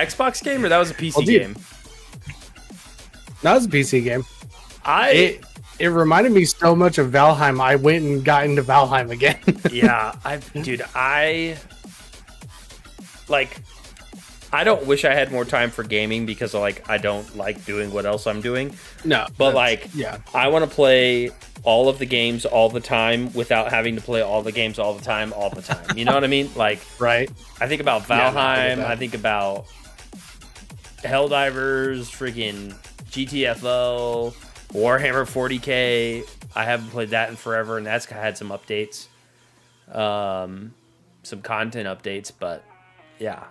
Xbox game or that was a PC Well, dude, game? That was a PC game. It reminded me so much of Valheim. I went and got into Valheim again. Yeah, I don't wish I had more time for gaming because like I don't like doing what else I'm doing. No, but like, yeah, I want to play all of the games all the time without having to play all the games all the time. You know what I mean? Like, right. I think about Valheim. Yeah, I think about Helldivers, freaking GTFO, Warhammer 40K. I haven't played that in forever, and that's had some updates, some content updates. But yeah,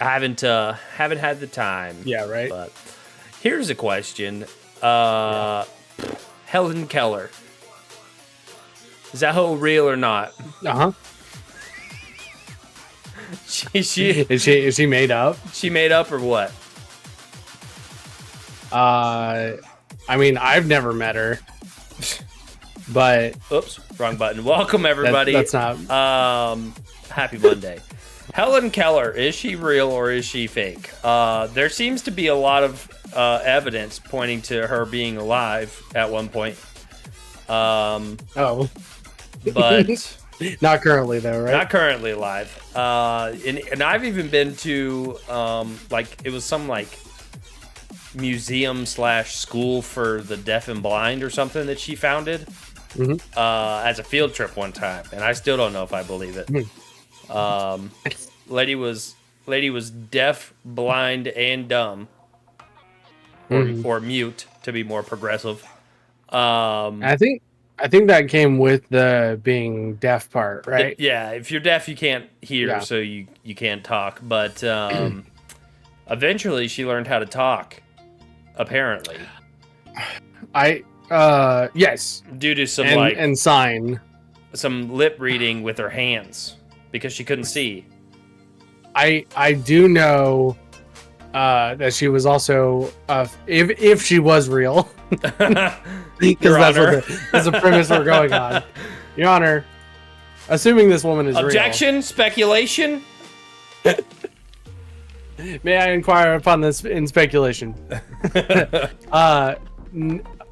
I haven't had the time. Yeah, right. But here's a question: Helen Keller, is that hoe real or not? Is she made up? She made up or what? I mean, I've never met her, but oops, wrong button. Welcome everybody. That's not. Happy Monday. Helen Keller, is she real or is she fake? There seems to be a lot of evidence pointing to her being alive at one point. Oh, but not currently though, right? Not currently alive. And I've even been to like it was some like museum / school for the deaf and blind or something that she founded as a field trip one time, and I still don't know if I believe it. Lady was deaf, blind, and dumb, or mute to be more progressive. I think that came with the being deaf part, right? Yeah, if you're deaf, you can't hear, so you can't talk. But eventually, she learned how to talk. Apparently, yes, due to some and sign, some lip reading with her hands because she couldn't see. I do know that she was also if she was real, because that's the premise we're going on. Your Honor, assuming this woman is objection, speculation. May I inquire upon this in speculation?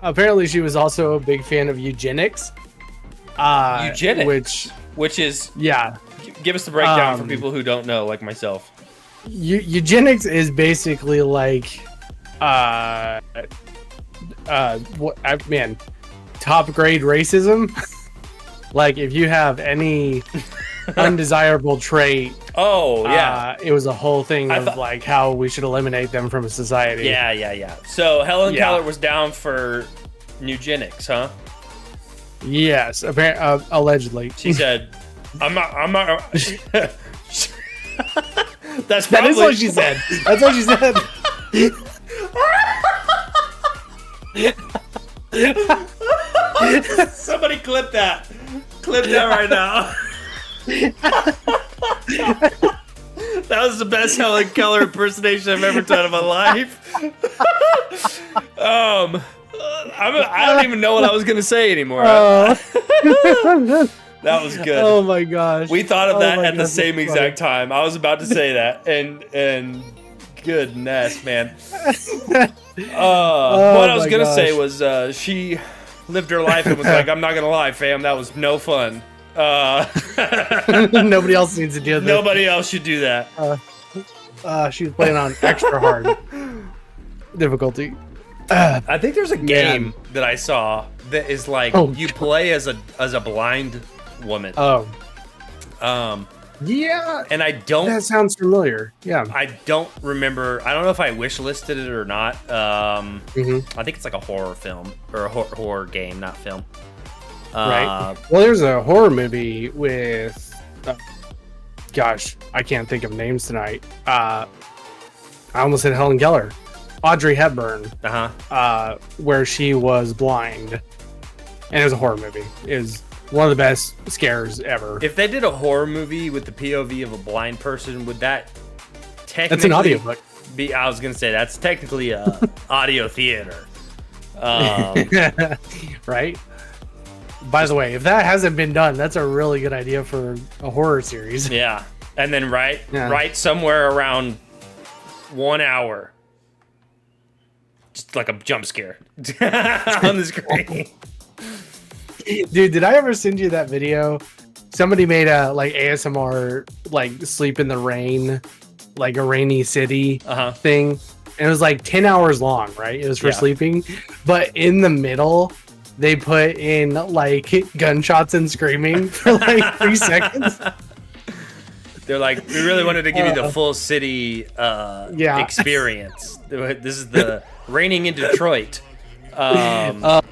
Apparently, she was also a big fan of eugenics. Eugenics, which is Give us the breakdown for people who don't know, like myself. Eugenics is basically like, top grade racism. Like if you have any undesirable trait. Oh yeah, it was a whole thing of like how we should eliminate them from a society. Yeah. So Helen Keller was down for eugenics, huh? Yes, allegedly. She said, "I'm not." That is what she said. That's what she said. Somebody clip that. Clip that right now. That was the best Helen Keller impersonation I've ever done in my life. I don't even know what I was gonna say anymore. That was good. Oh my gosh. We thought of that at the same exact time. I was about to say that, and goodness, man. What I was gonna say was she lived her life and was like, "I'm not gonna lie, fam, that was no fun." Nobody else needs to do that. Nobody else should do that. She was playing on extra hard difficulty. I think there's a game that I saw that is like you play as a blind woman. Yeah. And I don't. That sounds familiar. Yeah. I don't remember. I don't know if I wish listed it or not. I think it's like a horror film or a horror game, not film. Right. Well, there's a horror movie with, gosh, I can't think of names tonight. I almost said Helen Keller, Audrey Hepburn, where she was blind, and it was a horror movie. It was one of the best scares ever. If they did a horror movie with the POV of a blind person, would that technically? That's an audiobook. I was gonna say that's technically a audio theater. Right. By the way, if that hasn't been done, that's a really good idea for a horror series. Yeah, and then right somewhere around 1 hour. Just like a jump scare on the screen. Dude, did I ever send you that video? Somebody made a like ASMR like sleep in the rain, like a rainy city thing. And it was like 10 hours long, right? It was for sleeping. But in the middle, they put in like gunshots and screaming for like 3 seconds. They're like, we really wanted to give you the full city experience. This is the raining in Detroit. That's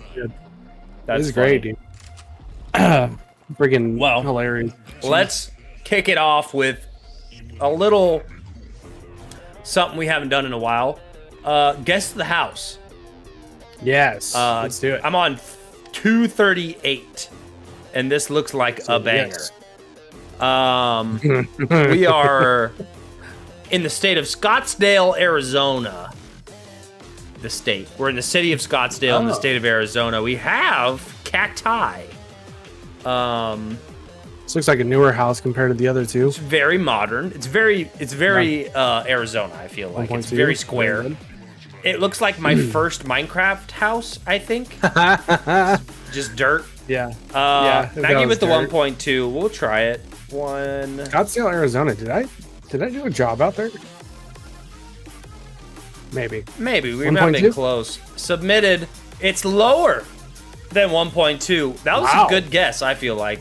great, dude. Friggin' hilarious. Let's kick it off with a little something we haven't done in a while. Guess the house. Yes, let's do it. I'm on 238, and this looks like a banger. Yes. We are in the state of Scottsdale, Arizona. The state. We're in the city of Scottsdale in the state of Arizona. We have cacti. This looks like a newer house compared to the other two. It's very modern. It's very Arizona, I feel like. It's very square. It looks like my first Minecraft house, I think. Just dirt. Yeah. Maggie with the 1.2. We'll try it. Scottsdale, Arizona. Did I do a job out there? Maybe. We might have been close. Submitted. It's lower than 1.2. That was a good guess, I feel like.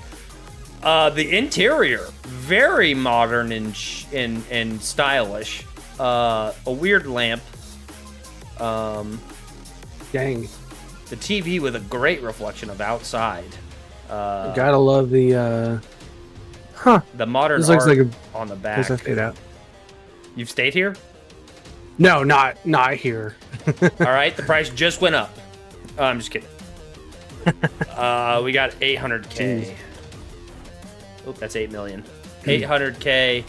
The interior, very modern and stylish. A weird lamp. Dang. The TV with a great reflection of outside. Gotta love the the modern this art looks like on the back. You've stayed here? No, not here. All right, the price just went up. I'm just kidding. We got 800K. Jeez. Oh, that's 8 million. 800K.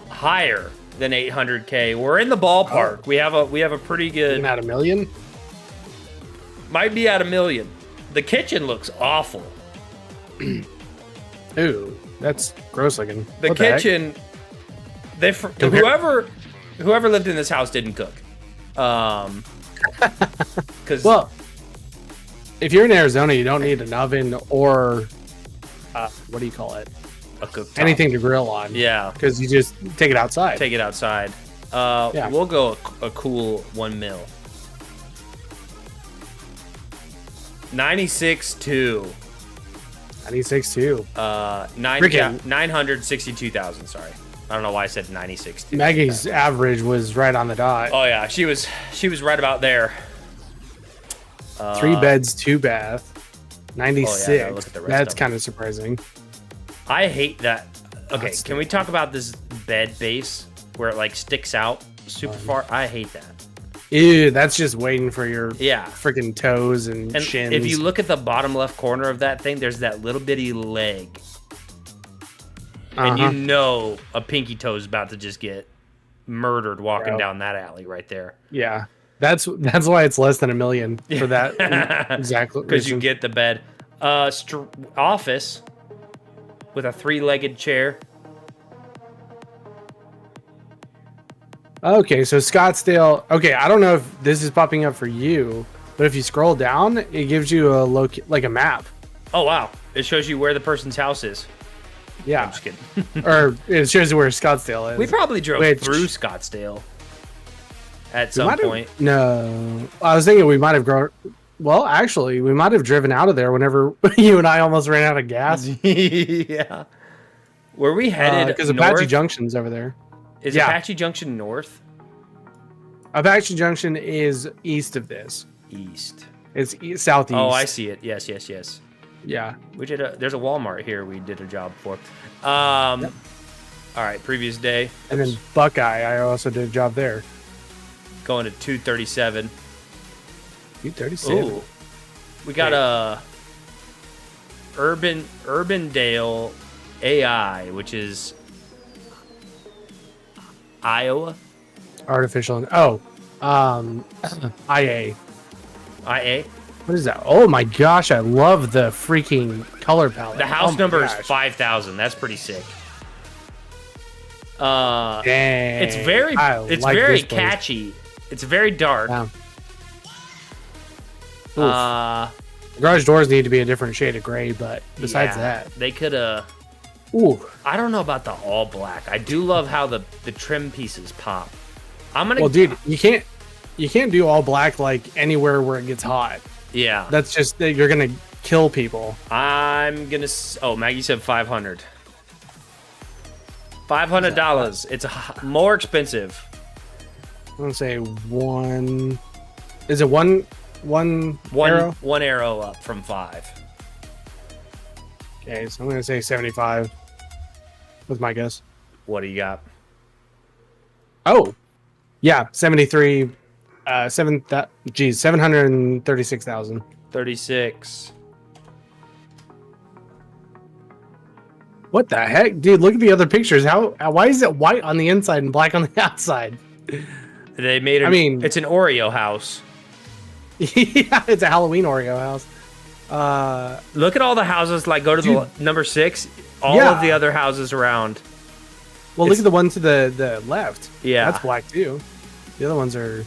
Higher than 800K. We're in the ballpark. We have a pretty good. Not $1 million. Might be at $1 million. The kitchen looks awful. Ooh, that's gross looking. The kitchen. Whoever lived in this house didn't cook. Because if you're in Arizona, you don't need an oven or what do you call it? A cooktop. Anything to grill on. Yeah. Because you just take it outside. We'll go a cool 1 mil. 96.2. 96.2. 962,000. Sorry, I don't know why I said 96. Maggie's average was right on the dot. Oh yeah, she was right about there. 3 beds, 2 bath. 96. Oh, yeah, look at the rest That's of kind of surprising. I hate that. Okay, can we talk about this bed base where it like sticks out super far? I hate that. Ew, that's just waiting for your Yeah. freaking toes and shins. If you look at the bottom left corner of that thing, there's that little bitty leg. And you know a pinky toe is about to just get murdered walking down that alley right there. Yeah. That's why it's less than $1 million for that exactly. Because you get the bed. Office with a 3-legged chair. Okay, so Scottsdale. Okay, I don't know if this is popping up for you, but if you scroll down, it gives you like a map. Oh wow! It shows you where the person's house is. Yeah, I'm just kidding. Or it shows you where Scottsdale is. We probably drove through Scottsdale at some point. No, I was thinking we might have grown. Well, actually, we might have driven out of there whenever you and I almost ran out of gas. Yeah. Were we headed? Because Apache Junction's over there. Is Apache Junction north? Apache Junction is east of this. East. It's southeast. Oh, I see it. Yes. Yeah. There's a Walmart here we did a job for. All right, previous day. And then Buckeye, I also did a job there. Going to 237. 237. Ooh. We got a Urbandale AI, which is Iowa. Artificial. IA. IA. What is that? Oh my gosh, I love the freaking color palette. The house number is 5,000. That's pretty sick. Dang. It's very like very this place. catchy. It's very dark. Yeah. Garage doors need to be a different shade of gray, but besides that, they could have. Ooh, I don't know about the all black. I do love how the trim pieces pop. Well, dude, you can't do all black like anywhere where it gets hot. Yeah, that's just you're gonna kill people. I'm gonna. Oh, Maggie said 500. $500. It's more expensive. I'm gonna say one. Is it one arrow? One arrow up from 5. Okay, so I'm gonna say 75. Was my guess. What do you got? Oh, yeah, 73. 736,000. 36. What the heck, dude? Look at the other pictures. Why is it white on the inside and black on the outside? They made it. I mean, it's an Oreo house. Yeah, it's a Halloween Oreo house. Look at all the houses. Like, go to the number 6. All of the other houses around. Well, look at the one to the left. Yeah, that's black too. The other ones are.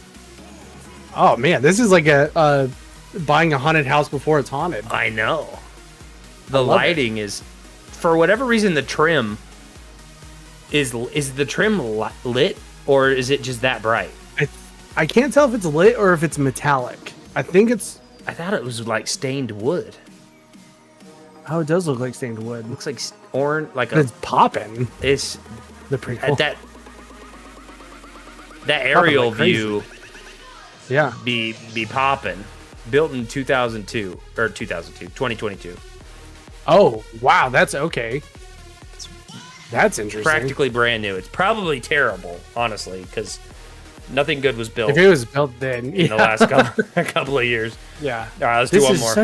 Oh man, this is like a buying a haunted house before it's haunted. I know. The lighting is, for whatever reason, the trim is the trim lit, or is it just that bright? I can't tell if it's lit or if it's metallic. I thought it was like stained wood. Oh, it does look like stained wood. Looks like orange, it's popping. It's pretty cool. That aerial view. Yeah. Be popping. Built in 2022. Oh, wow, that's okay. That's interesting. Practically brand new. It's probably terrible, honestly, because nothing good was built. If it was built then in the last couple of years. Yeah. All right, let's do one more.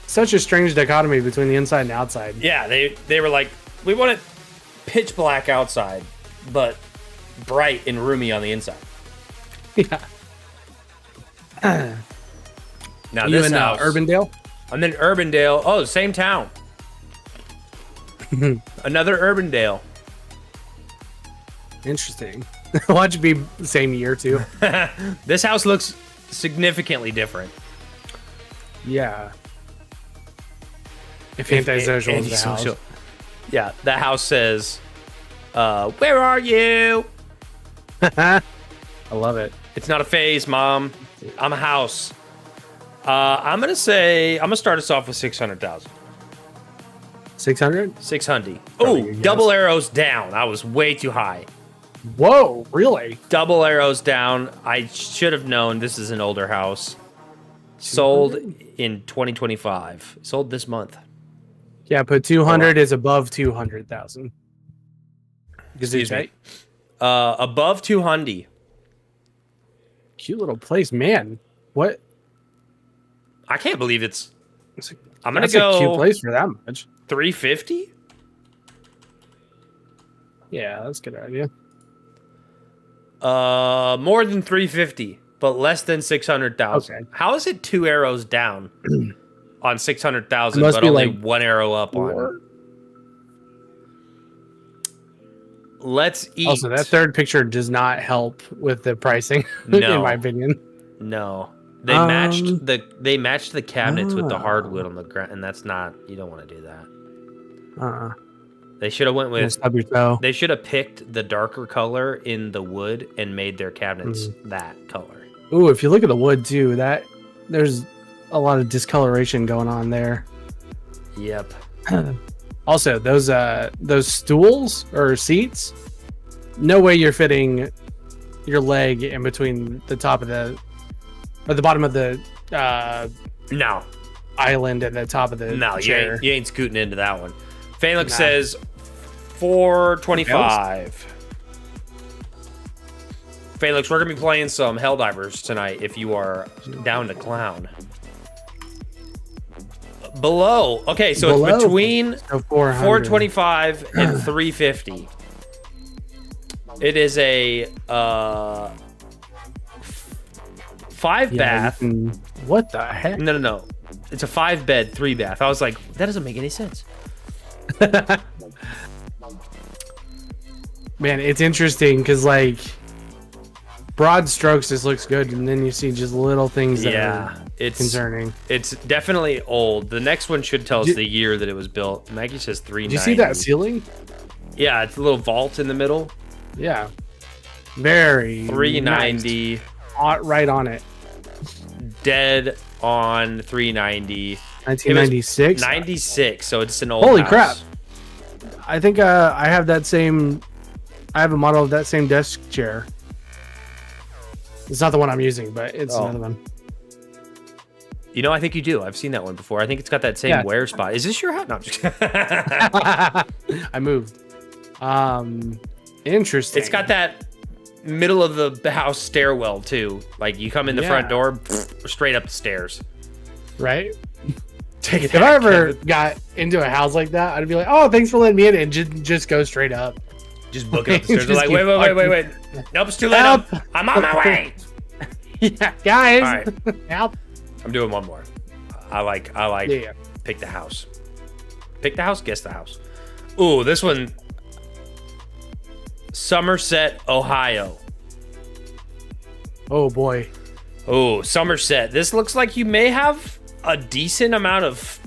Such a strange dichotomy between the inside and outside. Yeah, they were like, we want it pitch black outside, but bright and roomy on the inside. Yeah. Now you in Urbandale? I'm in Urbandale. Oh, same town. Another Urbandale. Interesting. Watch it be the same year too. This house looks significantly different. Yeah. If antisocial is the house. Yeah, that house says, where are you? I love it. It's not a phase, Mom. I'm a house. I'm gonna start us off with 600,000. 600? 600. Oh, double arrows down. I was way too high. Whoa, really? Double arrows down. I should have known this is an older house. Sold in 2025. Sold this month. Yeah, but 200 is above 200,000. Excuse me. Above 200. Cute little place, man. What? I can't believe I'm gonna That's go. A cute place for that much. 350. Yeah, that's a good idea. More than 350, but less than 600,000. Okay. How is it 2 arrows down on 600,000, but only like 1 arrow up on? Let's eat. Also, that third picture does not help with the pricing, in my opinion. No, they matched the cabinets with the hardwood on the ground, and that's not. You don't want to do that. They should have went with. They should have picked the darker color in the wood and made their cabinets that color. Ooh, if you look at the wood too, there's a lot of discoloration going on there. Yep. Also, those stools or seats, no way you're fitting your leg in between the top of the bottom of the island and the top of the chair. You ain't scooting into that one. Felix says 425. Felix, we're gonna be playing some Helldivers tonight if you are down to clown. Below. Okay, so it's between 425 and 350. It is a 5 bath. What the heck? No. It's a 5 bed, 3 bath. I was like, that doesn't make any sense. Man, it's interesting because like broad strokes, this looks good, and then you see just little things that are concerning. It's definitely old. The next one should tell us the year that it was built. Maggie says 390. Did you see that ceiling? Yeah, it's a little vault in the middle. Yeah, very 390. Nice. Right on it. Dead on 390. 1996. 96. So it's an old. Holy house. crap! I think I have that same. I have a model of that same desk chair. It's not the one I'm using, but it's another one. You know, I think you do. I've seen that one before. I think it's got that same wear spot. Is this your hat? No, I'm just kidding. I moved. Interesting. It's got that middle of the house stairwell too. Like you come in the front door, straight up the stairs. Right? If I ever got into a house like that, I'd be like, "Oh, thanks for letting me in," and just go straight up. Just book it up the stairs. They're like, wait. Nope, it's too late. I'm on my way. Yeah, guys. All right. Help. I'm doing one more. I like pick the house. Pick the house, guess the house. Ooh, this one. Somerset, Ohio. Oh boy. Oh, Somerset. This looks like you may have a decent amount of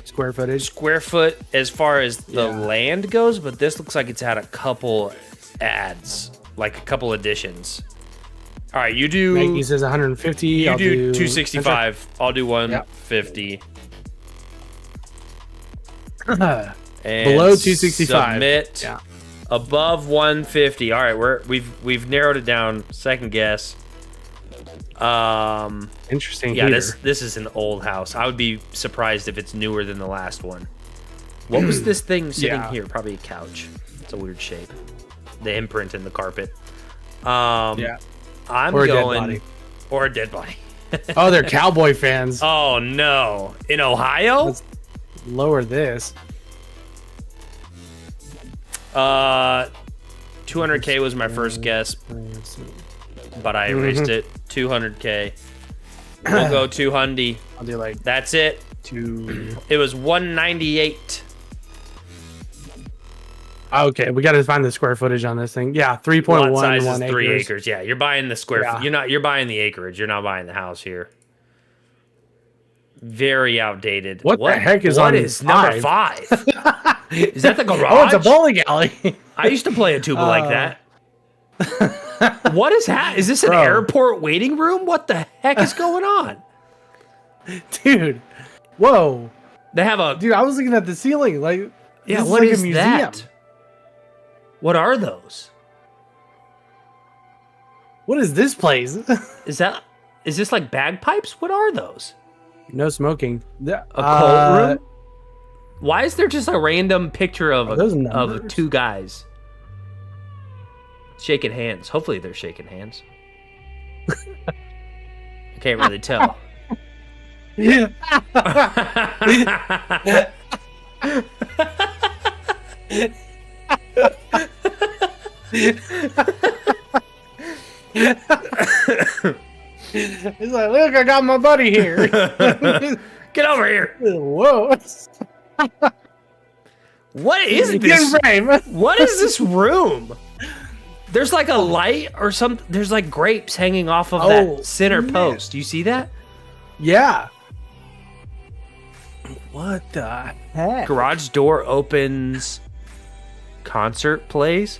square foot as far as the land goes, but this looks like it's had a couple adds, like a couple additions. All right, you do. Maggie says 150. You do 265. I'll do 150. And below 265. Submit. Yeah. Above 150. All right, we've narrowed it down. Second guess. Interesting. Yeah, this is an old house. I would be surprised if it's newer than the last one. What was this thing sitting here? Probably a couch. It's a weird shape. The imprint in the carpet. I'm or going or a dead body. Oh, they're cowboy fans. Oh no! In Ohio? Let's lower this. 200K was my first guess, but I erased it. 200K. We'll go 200. I'll do like that's it. It was 198. Okay, we got to find the square footage on this thing. Yeah, 3.1. Lot size is 3 3 acres. Yeah, you're buying the square. You're buying the acreage. You're not buying the house here. Very outdated. What the heck is what on is number 5? Is that the garage? Oh, it's a bowling alley. I used to play a tuba like that. What is that? Is this an airport waiting room? What the heck is going on? Dude. Whoa. They have a... Dude, I was looking at the ceiling. Like, yeah, what is that? What are those? What is this place? Is this like bagpipes? What are those? No smoking. A cult room? Why is there just a random picture of of 2 guys shaking hands? Hopefully they're shaking hands. I can't really tell. Yeah. He's like, look, I got my buddy here. Get over here. Whoa. What is this? What is this room? There's like a light or something. There's like grapes hanging off of that center post. You see that? Yeah. What the heck? Garage door opens. Concert plays.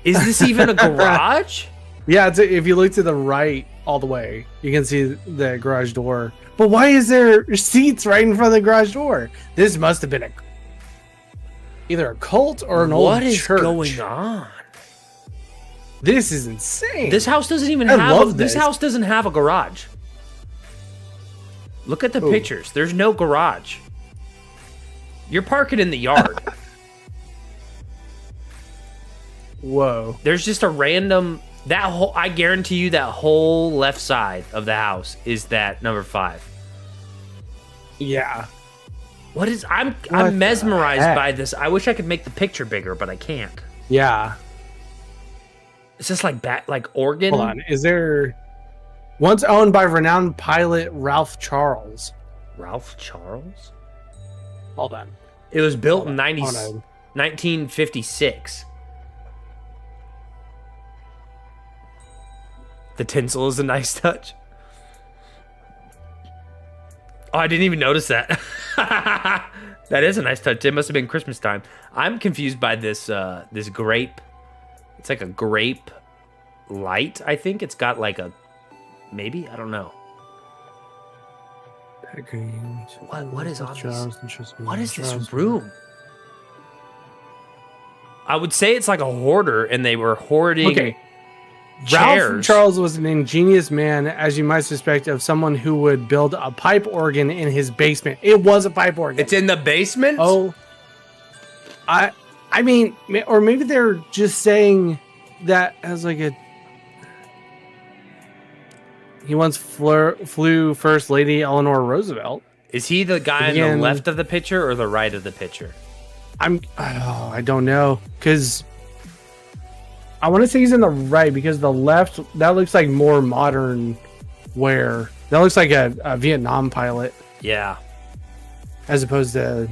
Is this even a garage? Yeah, if you look to the right all the way, you can see the garage door. But why is there seats right in front of the garage door? This must have been either a cult or an old church. What is going on? This is insane. This house doesn't even have this house doesn't have a garage. Look at the pictures. There's no garage. You're parking in the yard. Whoa. There's just a random I guarantee you that whole left side of the house is that number 5. Yeah. What is I'm mesmerized by this. I wish I could make the picture bigger, but I can't. Yeah. It's just like Oregon. Hold on. Is there once owned by renowned pilot Ralph Charles? Ralph Charles? Hold on. It was built in 90. 1956. The tinsel is a nice touch. Oh, I didn't even notice that. That is a nice touch. It must have been Christmas time. I'm confused by this this grape. It's like a grape light, I think. It's got like a... Maybe? I don't know. What is on this? What is this room? I would say it's like a hoarder, and they were hoarding chairs. Ralph Charles was an ingenious man, as you might suspect, of someone who would build a pipe organ in his basement. It was a pipe organ. It's in the basement? Oh. I mean, or maybe they're just saying that as like a... He once flew First Lady Eleanor Roosevelt. Is he the guy on the left of the picture or the right of the picture? I don't know, because I want to say he's in the right, because the left, that looks like more modern wear. That looks like a Vietnam pilot. Yeah. As opposed to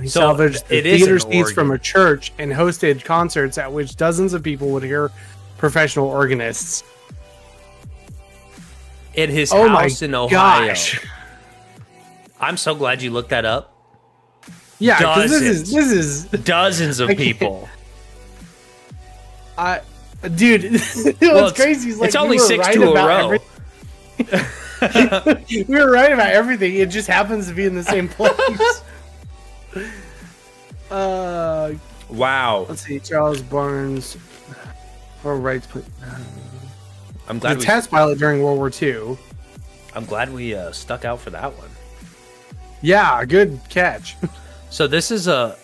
he salvaged the theater seats from a church and hosted concerts at which dozens of people would hear professional organists. At his house in Ohio. Gosh. I'm so glad you looked that up. Yeah, because this is dozens of people. Dude, what's crazy is like it's only 6 to a row. We were right about everything. It just happens to be in the same place. Wow. Let's see, Charles Barnes. Or rights. I'm glad the test pilot during World War II. I'm glad we stuck out for that one. Yeah, good catch. So this is a...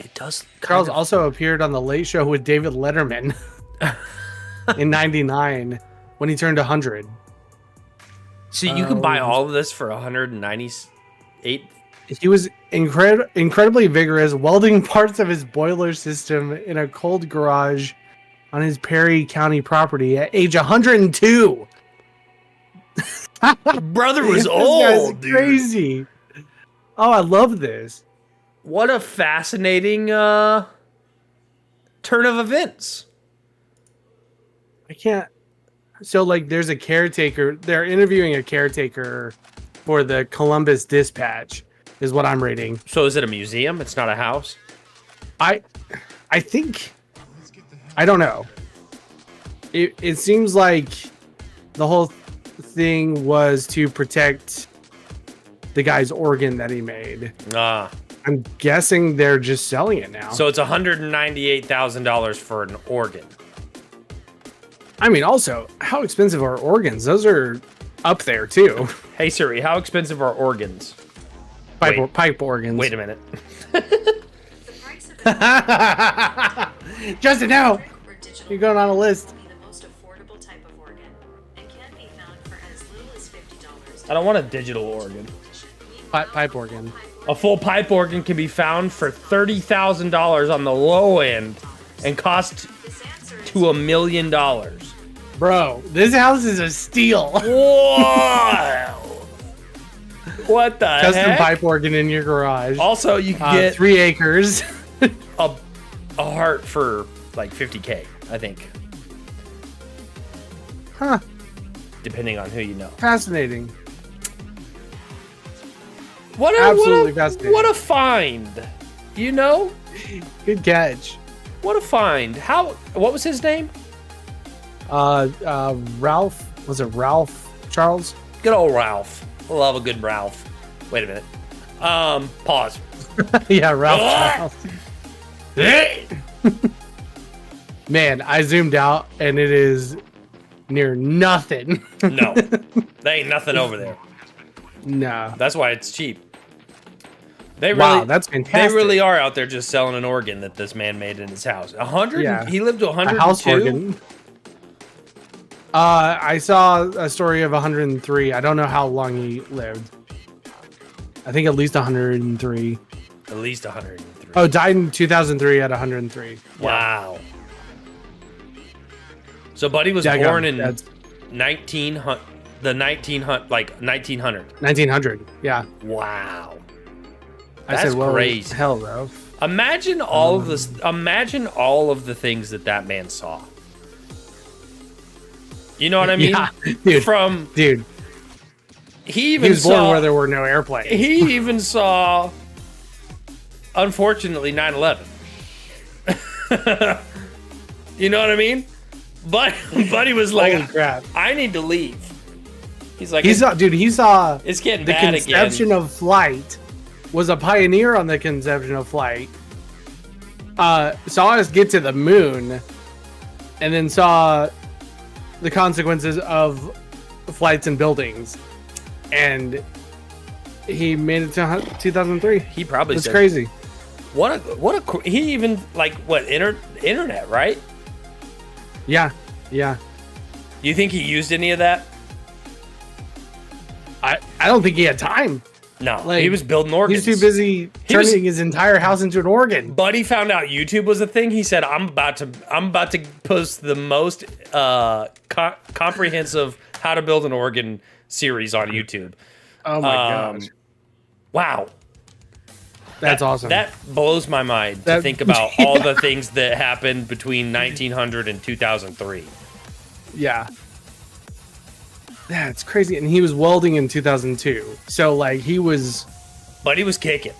It does... Charles also appeared on The Late Show with David Letterman in 99 when he turned 100. So you can buy all of this for $198. He was incredibly vigorous, welding parts of his boiler system in a cold garage on his Perry County property at age 102. Brother was old, dude. Crazy. Oh, I love this. What a fascinating turn of events. I can't. So, like, there's a caretaker. They're interviewing a caretaker for the Columbus Dispatch, is what I'm reading. So, is it a museum? It's not a house? I think. I don't know. It seems like the whole thing was to protect the guy's organ that he made. I'm guessing they're just selling it now. So it's $198,000 for an organ. I mean, also, how expensive are organs? Those are up there too. Hey Siri, how expensive are organs? Pipe organs. Wait a minute. Justin, no! You're going on a list. I don't want a digital organ. Pipe organ. A full pipe organ can be found for $30,000 on the low end and cost to $1 million. Bro, this house is a steal. Whoa! What the Custom heck? pipe organ in your garage. Also, you can get 3 acres. a heart for like $50K, I think. Huh. Depending on who you know. Fascinating. Absolutely fascinating. What a find. You know? Good catch. What a find. What was his name? Ralph. Was it Ralph Charles? Good old Ralph. Love a good Ralph. Wait a minute. Pause. Yeah, Ralph Charles. Man, I zoomed out and it is near nothing. No. There ain't nothing over there. No. That's why it's cheap. Wow, that's fantastic. They really are out there just selling an organ that this man made in his house. 100? Yeah. He lived to 102? A house organ. I saw a story of 103. I don't know how long he lived. I think at least 103. At least 103. Oh, died in 2003 at 103. Wow. So Buddy was born in 1900. 1900, yeah. Wow. I said, well, crazy. Hell, bro. Imagine all of this. Imagine all of the things that man saw. You know what I mean? Yeah, dude. He was born where there were no airplanes. He even saw, unfortunately, 9/11. You know what I mean? But Buddy was like, holy crap. I need to leave. He's like, he saw it's getting the bad conception again. of flight, was a pioneer on the conception of flight, saw us get to the moon, and then saw the consequences of flights and buildings, and he made it to 2003. He probably it's crazy. He even internet, right? Yeah. You think he used any of that? I don't think he had time. No, he was building organs. He's too busy turning his entire house into an organ. Buddy found out YouTube was a thing. He said, "I'm about to post the most comprehensive how to build an organ series on YouTube." Oh my gosh! Wow, that's awesome. That blows my mind to think about all the things that happened between 1900 and 2003. Yeah. That's crazy. And he was welding in 2002. So, like, he was kicking.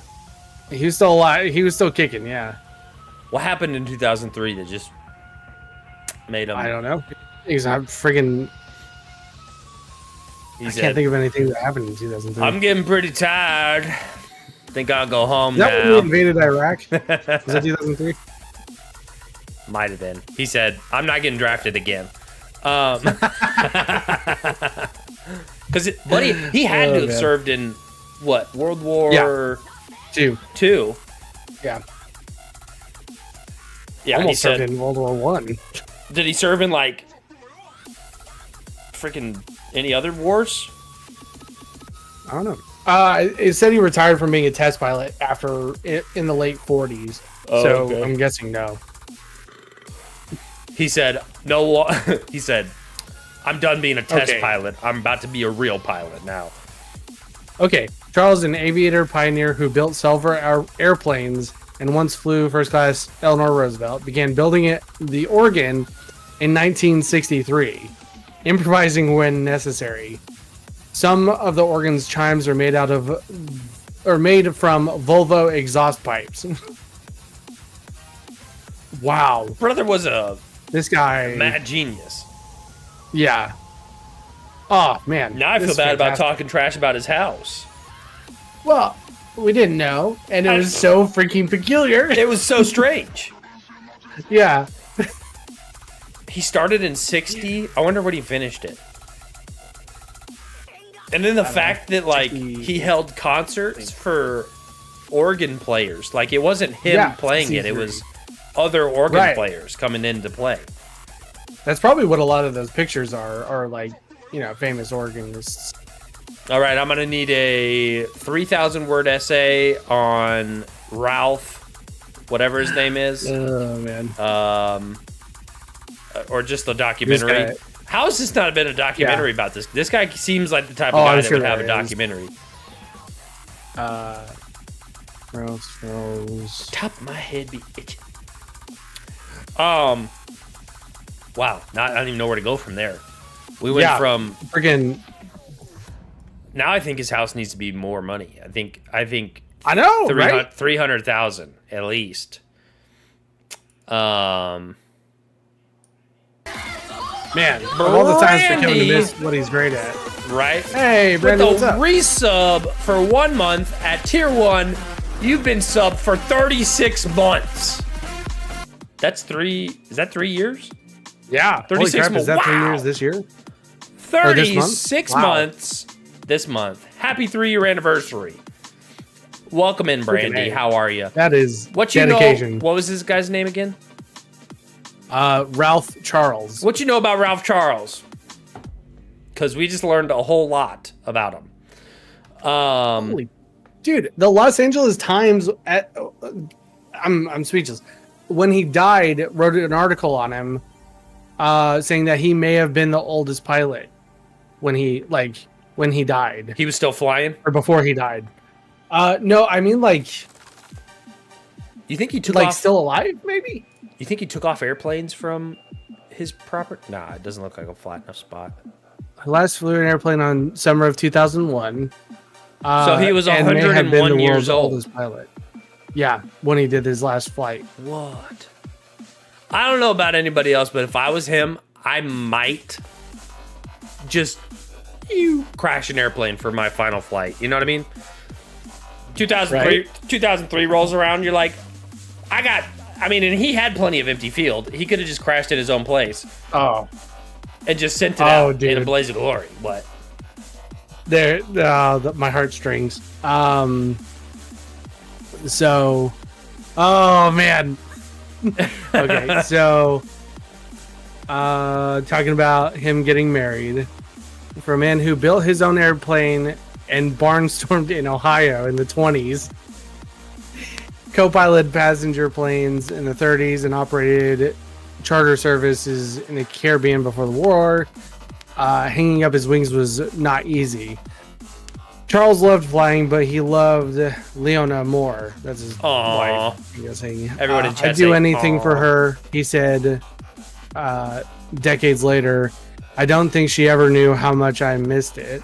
He was still alive. He was still kicking, yeah. What happened in 2003 that just made him... I don't know. He's freaking... I can't think of anything that happened in 2003. I'm getting pretty tired. Think I'll go home now. Is that when we invaded Iraq? Was that 2003? Might have been. He said, I'm not getting drafted again. Because Buddy, he had to have served in what, World War II. Yeah. Yeah, almost served in World War One. Did he serve in like freaking any other wars? I don't know. It said he retired from being a test pilot after in the late 40s. Okay. I'm guessing no. He said, no, he said, I'm done being a test pilot. I'm about to be a real pilot now. Okay. Charles, an aviator pioneer who built several airplanes and once flew first class Eleanor Roosevelt, began building the organ in 1963, improvising when necessary. Some of the organ's chimes are made from Volvo exhaust pipes. Wow. Brother was this guy mad genius. Yeah. Oh man. Now I feel bad about talking trash about his house. Well, we didn't know, and it was so freaking peculiar. It was so strange. Yeah. He started in 60. I wonder when he finished it. And then the fact that like he held concerts for organ players. Like it wasn't him playing it. It was other organ players coming in to play. That's probably what a lot of those pictures are like, you know, famous organists. All right, I'm going to need a 3,000 word essay on Ralph, whatever his name is. Oh, man. Or just a documentary. How has this not been a documentary about this? This guy seems like the type of guy that would have a documentary. Rose. Top of my head be itching. Wow. I don't even know where to go from there. We went from freaking. Now I think his house needs to be more money. I think. I know, 300,000 at least. Man, of all the times for Kevin to miss what he's great at. Right? Hey, Brandon, what's up? Resub for 1 month at tier 1. You've been subbed for 36 months. That's 3. Is that 3 years? Yeah. 36 months. Is that 3 years this year? 36 months this month. Happy 3-year anniversary. Welcome in, Brandy. How are you? That is dedication. What was this guy's name again? Ralph Charles. What you know about Ralph Charles? Because we just learned a whole lot about him. Holy, dude, the Los Angeles Times I'm speechless. When he died, wrote an article on him, saying that he may have been the oldest pilot when he died. He was still flying? Or before he died. No, I mean like You think he took off? Still alive? Maybe. You think he took off airplanes from his property? Nah, it doesn't look like a flat enough spot. Last flew an airplane on summer of 2001. So he was 101 years old. Pilot. Yeah, when he did his last flight. What? I don't know about anybody else, but if I was him, I might just crash an airplane for my final flight. You know what I mean? 2003 rolls around. You're like, and he had plenty of empty field. He could have just crashed in his own place. Oh. And just sent it out in a blaze of glory. What? There, my heartstrings. So, oh man. Okay, so, talking about him getting married, for a man who built his own airplane and barnstormed in Ohio in the 20s, co-piloted passenger planes in the 30s, and operated charter services in the Caribbean before the war. Hanging up his wings was not easy. Charles loved flying, but he loved Leona more. That's his wife. I guess everyone in chat I'd do anything for her, he said. Decades later, I don't think she ever knew how much I missed it.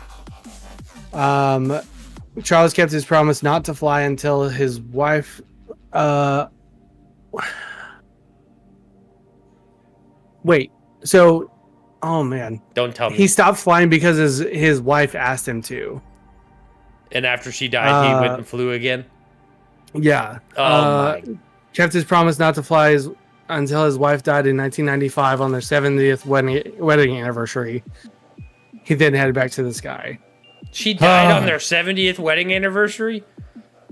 Charles kept his promise not to fly until his wife. Wait. So, oh man, don't tell me he stopped flying because his wife asked him to. And after she died, he went and flew again? Yeah. Kept his promise not to fly until his wife died in 1995 on their 70th wedding anniversary. He then headed back to the sky. She died on their 70th wedding anniversary?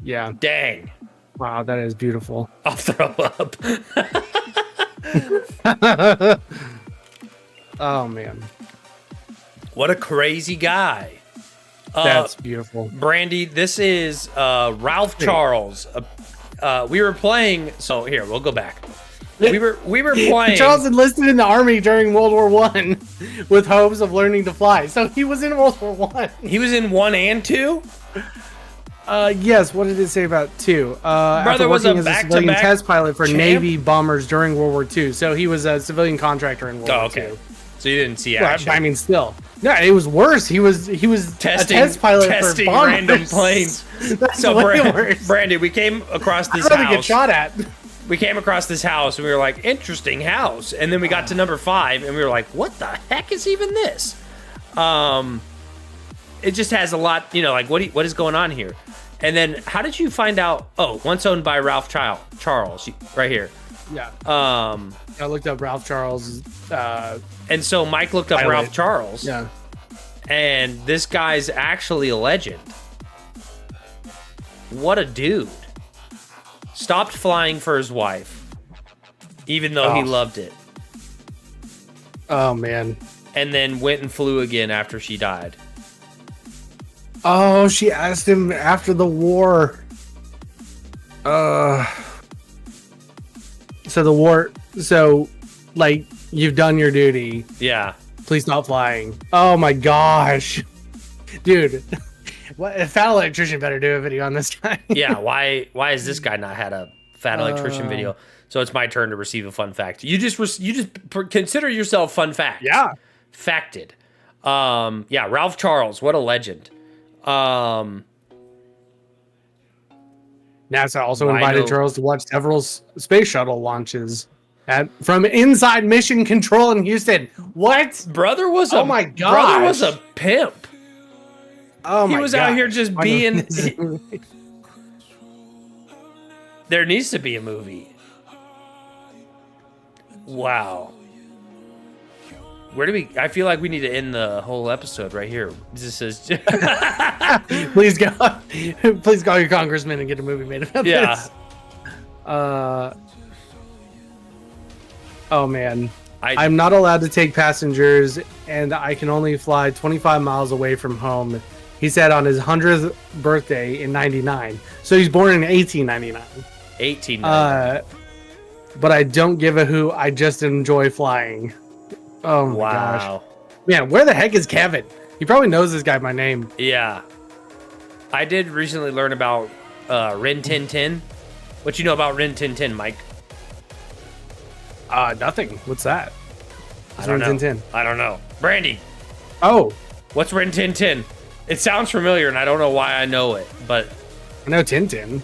Yeah. Dang. Wow, that is beautiful. I'll throw up. Oh, man. What a crazy guy. That's beautiful. Brandy, this is Ralph Charles. We were playing. So here, we'll go back. We were playing. Charles enlisted in the army during World War I with hopes of learning to fly. So he was in World War I. He was in 1 and 2? Yes. What did it say about 2? Brother was a civilian test pilot for Navy bombers during World War II. So he was a civilian contractor in World War II. So you didn't see action. Well, I mean, still. No, it was worse. He was testing, a test pilot for random planes. That's so way worse. Brandy, we came across this I'd rather house. Get shot at. We came across this house and we were like, interesting house. And then we got to number 5 and we were like, what the heck is even this? It just has a lot, like what is going on here? And then how did you find out? Oh, once owned by Ralph Charles, right here. Yeah. I looked up Ralph Charles. And so Mike looked up Ralph Charles. Yeah. And this guy's actually a legend. What a dude. Stopped flying for his wife, even though he loved it. Oh, man. And then went and flew again after she died. Oh, she asked him after the war. So, like, you've done your duty. Yeah. Please stop flying. Oh my gosh. Dude. What, a fat electrician better do a video on this guy. Yeah, why has this guy not had a fat electrician video? So it's my turn to receive a fun fact. You just consider yourself fun fact. Yeah. Facted. Yeah, Ralph Charles, what a legend. NASA also invited Charles to watch several space shuttle launches from inside Mission Control in Houston. What? Brother was oh my god. Brother was a pimp. Oh my god. He was out here just being. There needs to be a movie. Wow. Where do we? I feel like we need to end the whole episode right here. This says, please call your congressman and get a movie made about this. Oh man, I'm not allowed to take passengers, and I can only fly 25 miles away from home. He said on his 100th birthday in '99. So he's born in 1899. 1899. But I don't give a who. I just enjoy flying. Oh my gosh. Man, where the heck is Kevin? He probably knows this guy by name. Yeah. I did recently learn about Rin Tin Tin. What you know about Rin Tin Tin, Mike? Nothing. What's that? I don't know. I don't know. Brandy. Oh. What's Rin Tin Tin? It sounds familiar, and I don't know why I know it, but... I know Tintin.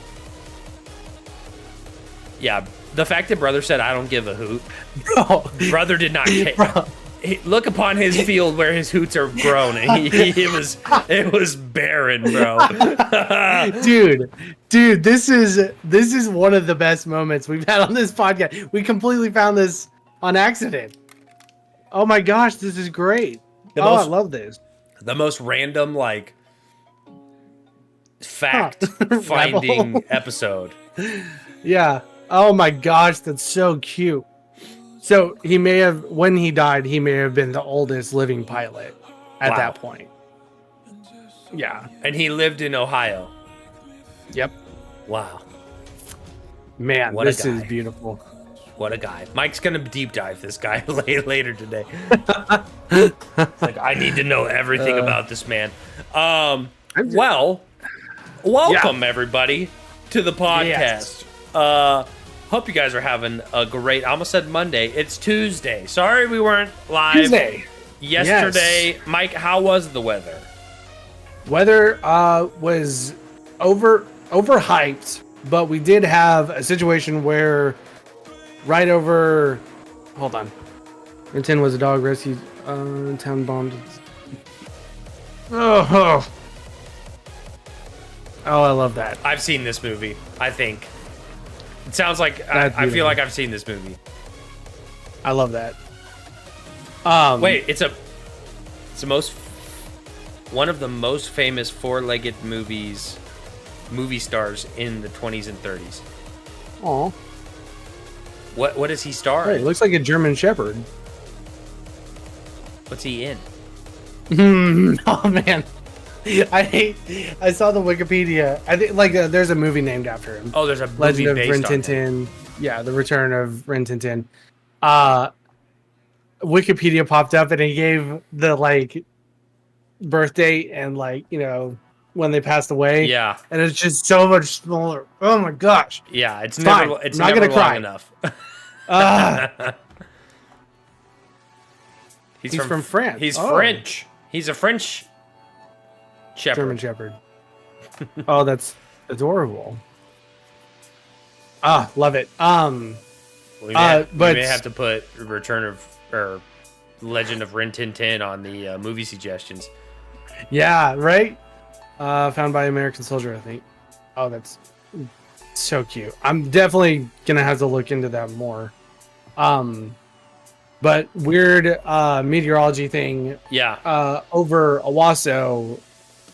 Yeah, the fact that brother said, I don't give a hoot. Bro. Brother did not care. Look upon his field where his hoots are grown, and it was barren, bro. dude, this is one of the best moments we've had on this podcast. We completely found this on accident. Oh my gosh, this is great. I love this. The most random, like, fact finding episode. Yeah. Oh my gosh, that's so cute. So he may have, when he died, he may have been the oldest living pilot at that point. Yeah. And he lived in Ohio. Yep. Wow. Man, this is beautiful. What a guy. Mike's going to deep dive this guy later today. It's like, I need to know everything about this man. Well, welcome everybody to the podcast. Yes. Hope you guys are having a great, I almost said Monday. It's Tuesday. Sorry we weren't live yesterday. Yes. Mike, how was the weather? Weather was overhyped, but we did have a situation where right over, hold on. Rin was a dog rescued, town bombed. Oh, I love that. I've seen this movie, I think. It sounds like I feel like I've seen this movie. I love that. Wait, it's one of the most famous four-legged movie stars in the 20s and 30s. Aw. What does he star in? It looks like a German Shepherd. What's he in? Oh man. I saw the Wikipedia. I think there's a movie named after him. Oh, there's a movie Legend of based Rin Tin on Tin. Yeah, The Return of Rin Tin Tin. Wikipedia popped up and it gave the birth date and when they passed away. Yeah, and it's just so much smaller. Oh my gosh. Yeah, it's never long cry. enough. He's from France. He's French. He's a French shepherd. German Shepherd. Oh, that's adorable. Love it. We may have to put Legend of Rin Tin Tin on the movie suggestions. Yeah, right. Found by American Soldier, I think. Oh, that's so cute. I'm definitely gonna have to look into that more. But weird meteorology thing. Yeah. Over Owasso,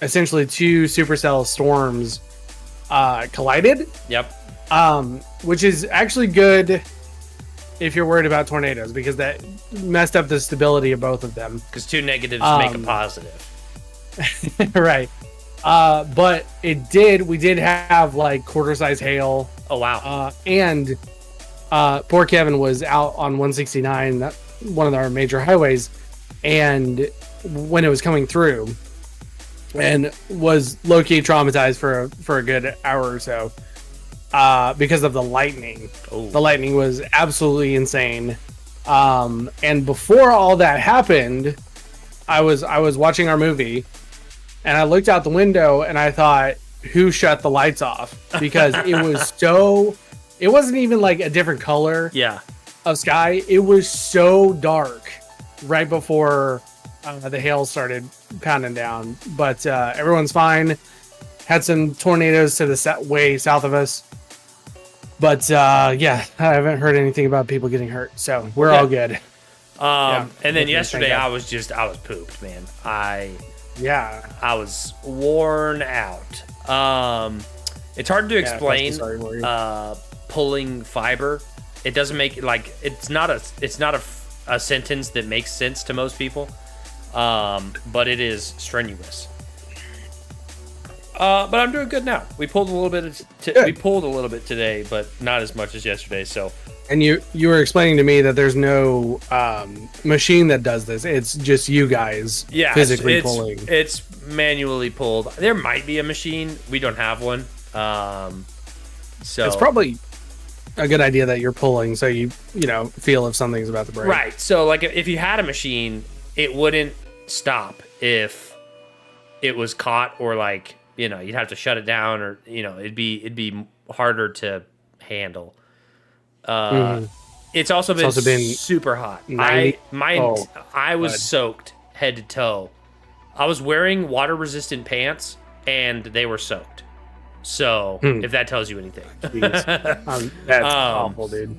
essentially two supercell storms collided. Yep. Which is actually good if you're worried about tornadoes, because that messed up the stability of both of them. Because two negatives make a positive. Right. But we did have quarter-size hail. Oh, wow. And poor Kevin was out on 169, one of our major highways, and when it was coming through, and was low-key traumatized for a good hour or so because of the lightning. Oh. The lightning was absolutely insane. And before all that happened, I was watching our movie, and I looked out the window and I thought, who shut the lights off? Because it wasn't even a different color of sky. It was so dark right before the hail started pounding down. But everyone's fine. Had some tornadoes to the way south of us. But I haven't heard anything about people getting hurt. So we're all good. And then yesterday I was pooped, man. I was worn out. It's hard to explain pulling fiber. It doesn't make it's not a sentence that makes sense to most people. But it is strenuous. But I'm doing good now. We pulled a little bit today, but not as much as yesterday. So And you were explaining to me that there's no machine that does this. It's just you guys physically pulling. It's manually pulled. There might be a machine. We don't have one. So it's probably a good idea that you're pulling, so you feel if something's about to break. Right. So like if you had a machine, it wouldn't stop if it was caught, or like you'd have to shut it down, or it'd be harder to handle. It's also been super hot. 90? I was soaked head to toe. I was wearing water resistant pants and they were soaked. So if that tells you anything. That's awful, dude.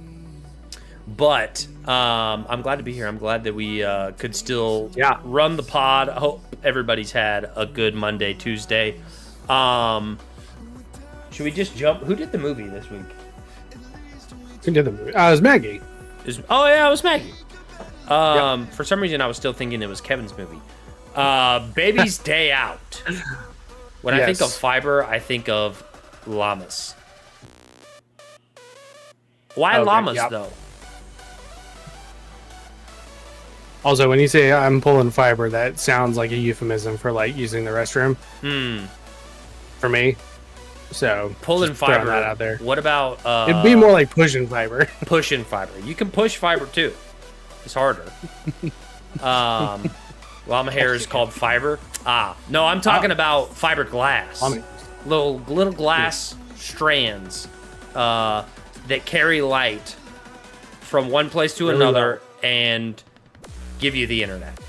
But I'm glad to be here. I'm glad that we could still run the pod. I hope everybody's had a good Monday, Tuesday. Should we just jump? Who did the movie this week? Who did the movie? It was Maggie. It was Maggie. For some reason, I was still thinking it was Kevin's movie. Baby's Day Out. When I think of fiber, I think of llamas. Why llamas, though? Also, when you say I'm pulling fiber, that sounds like a euphemism for like using the restroom. For me. So pulling fiber, that out there. What about it'd be more like pushing fiber. Pushing fiber. You can push fiber too. It's harder. Llama hair is called fiber. No, I'm talking about fiberglass. Little glass strands that carry light from one place to another and give you the internet.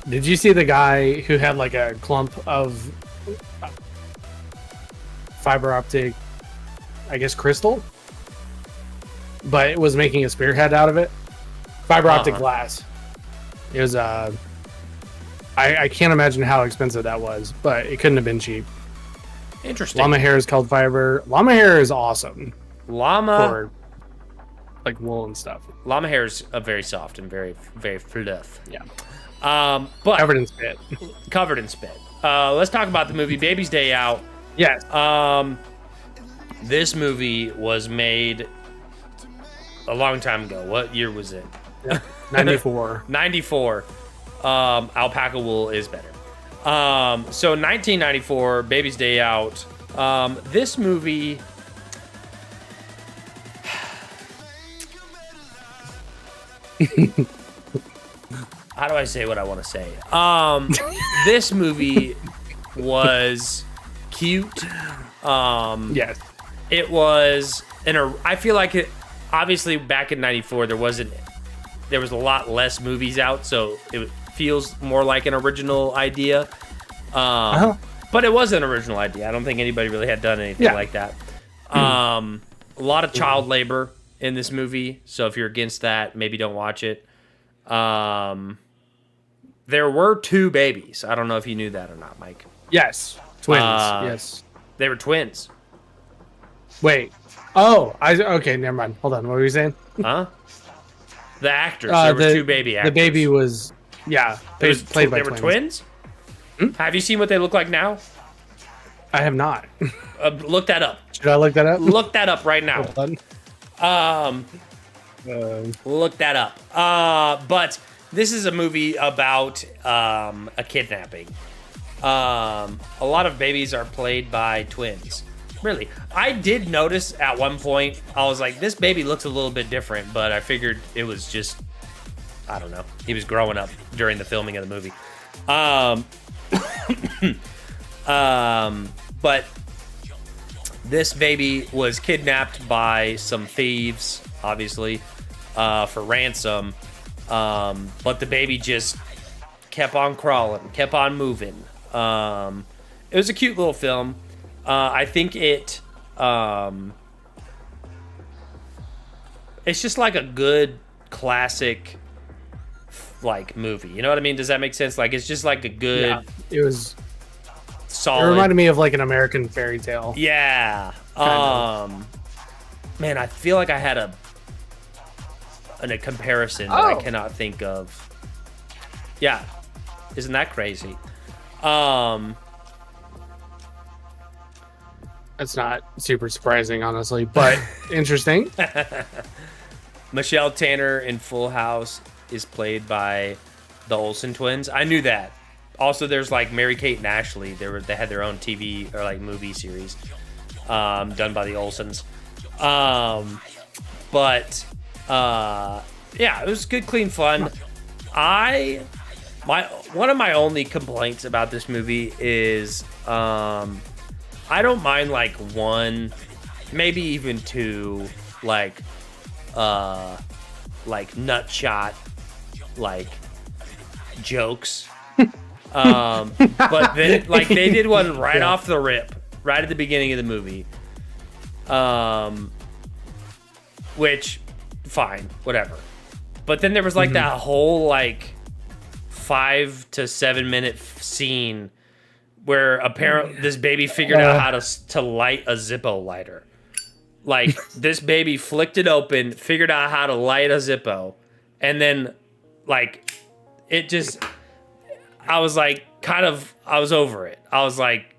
Did you see the guy who had like a clump of fiber optic, I guess, crystal, but it was making a spearhead out of it? Fiber optic glass. It was I can't imagine how expensive that was, but it couldn't have been cheap. Interesting. Llama hair is called fiber. Llama hair is awesome. For like wool and stuff. Llama hair is very soft and very, very fluff. Yeah. But covered in spit. Covered in spit. Let's talk about the movie Baby's Day Out. Yes. This movie was made a long time ago. What year was it? 94. 94. Alpaca wool is better. So 1994, Baby's Day Out. This movie. How do I say what I want to say? This movie was cute. Yes. It was I feel like it. Obviously, back in '94, there was a lot less movies out, so it feels more like an original idea. But it was an original idea. I don't think anybody really had done anything like that. A lot of child labor in this movie, so if you're against that, maybe don't watch it. There were 2 babies. I don't know if you knew that or not, Mike. Yes. Twins. Yes. They were twins. Wait. Oh, okay, never mind. Hold on. What were you saying? Huh? The actors. There were 2 baby actors. The baby was, played by twins. They were twins? Have you seen what they look like now? I have not. Look that up. Should I look that up? Look that up right now. Hold on. Look that up. But this is a movie about a kidnapping. A lot of babies are played by twins. Really. I did notice at one point, I was like, this baby looks a little bit different, but I figured it was just, I don't know. He was growing up during the filming of the movie. But this baby was kidnapped by some thieves, obviously, for ransom. But the baby just kept on crawling, kept on moving. It was a cute little film. I think it's just like a good classic like movie. You know what I mean? Does that make sense? Like it's just like a good. Yeah, it was solid. It reminded me of like an American fairy tale. Yeah. Man, I feel like I had a comparison that I cannot think of. Yeah. Isn't that crazy? That's not super surprising, honestly, but interesting. Michelle Tanner in Full House is played by the Olsen twins. I knew that. Also, there's like Mary Kate and Ashley. They had their own TV or like movie series done by the Olsens. Yeah, it was good, clean fun. One of my only complaints about this movie is I don't mind like one, maybe even two, like nut shot like jokes. But then like they did one right off the rip, right at the beginning of the movie. Which fine, whatever. But then there was like that whole like 5 to 7 minute scene where apparently this baby figured out how to light a Zippo lighter. Like this baby flicked it open, figured out how to light a Zippo, and then like it just, I was like I was over it. I was like,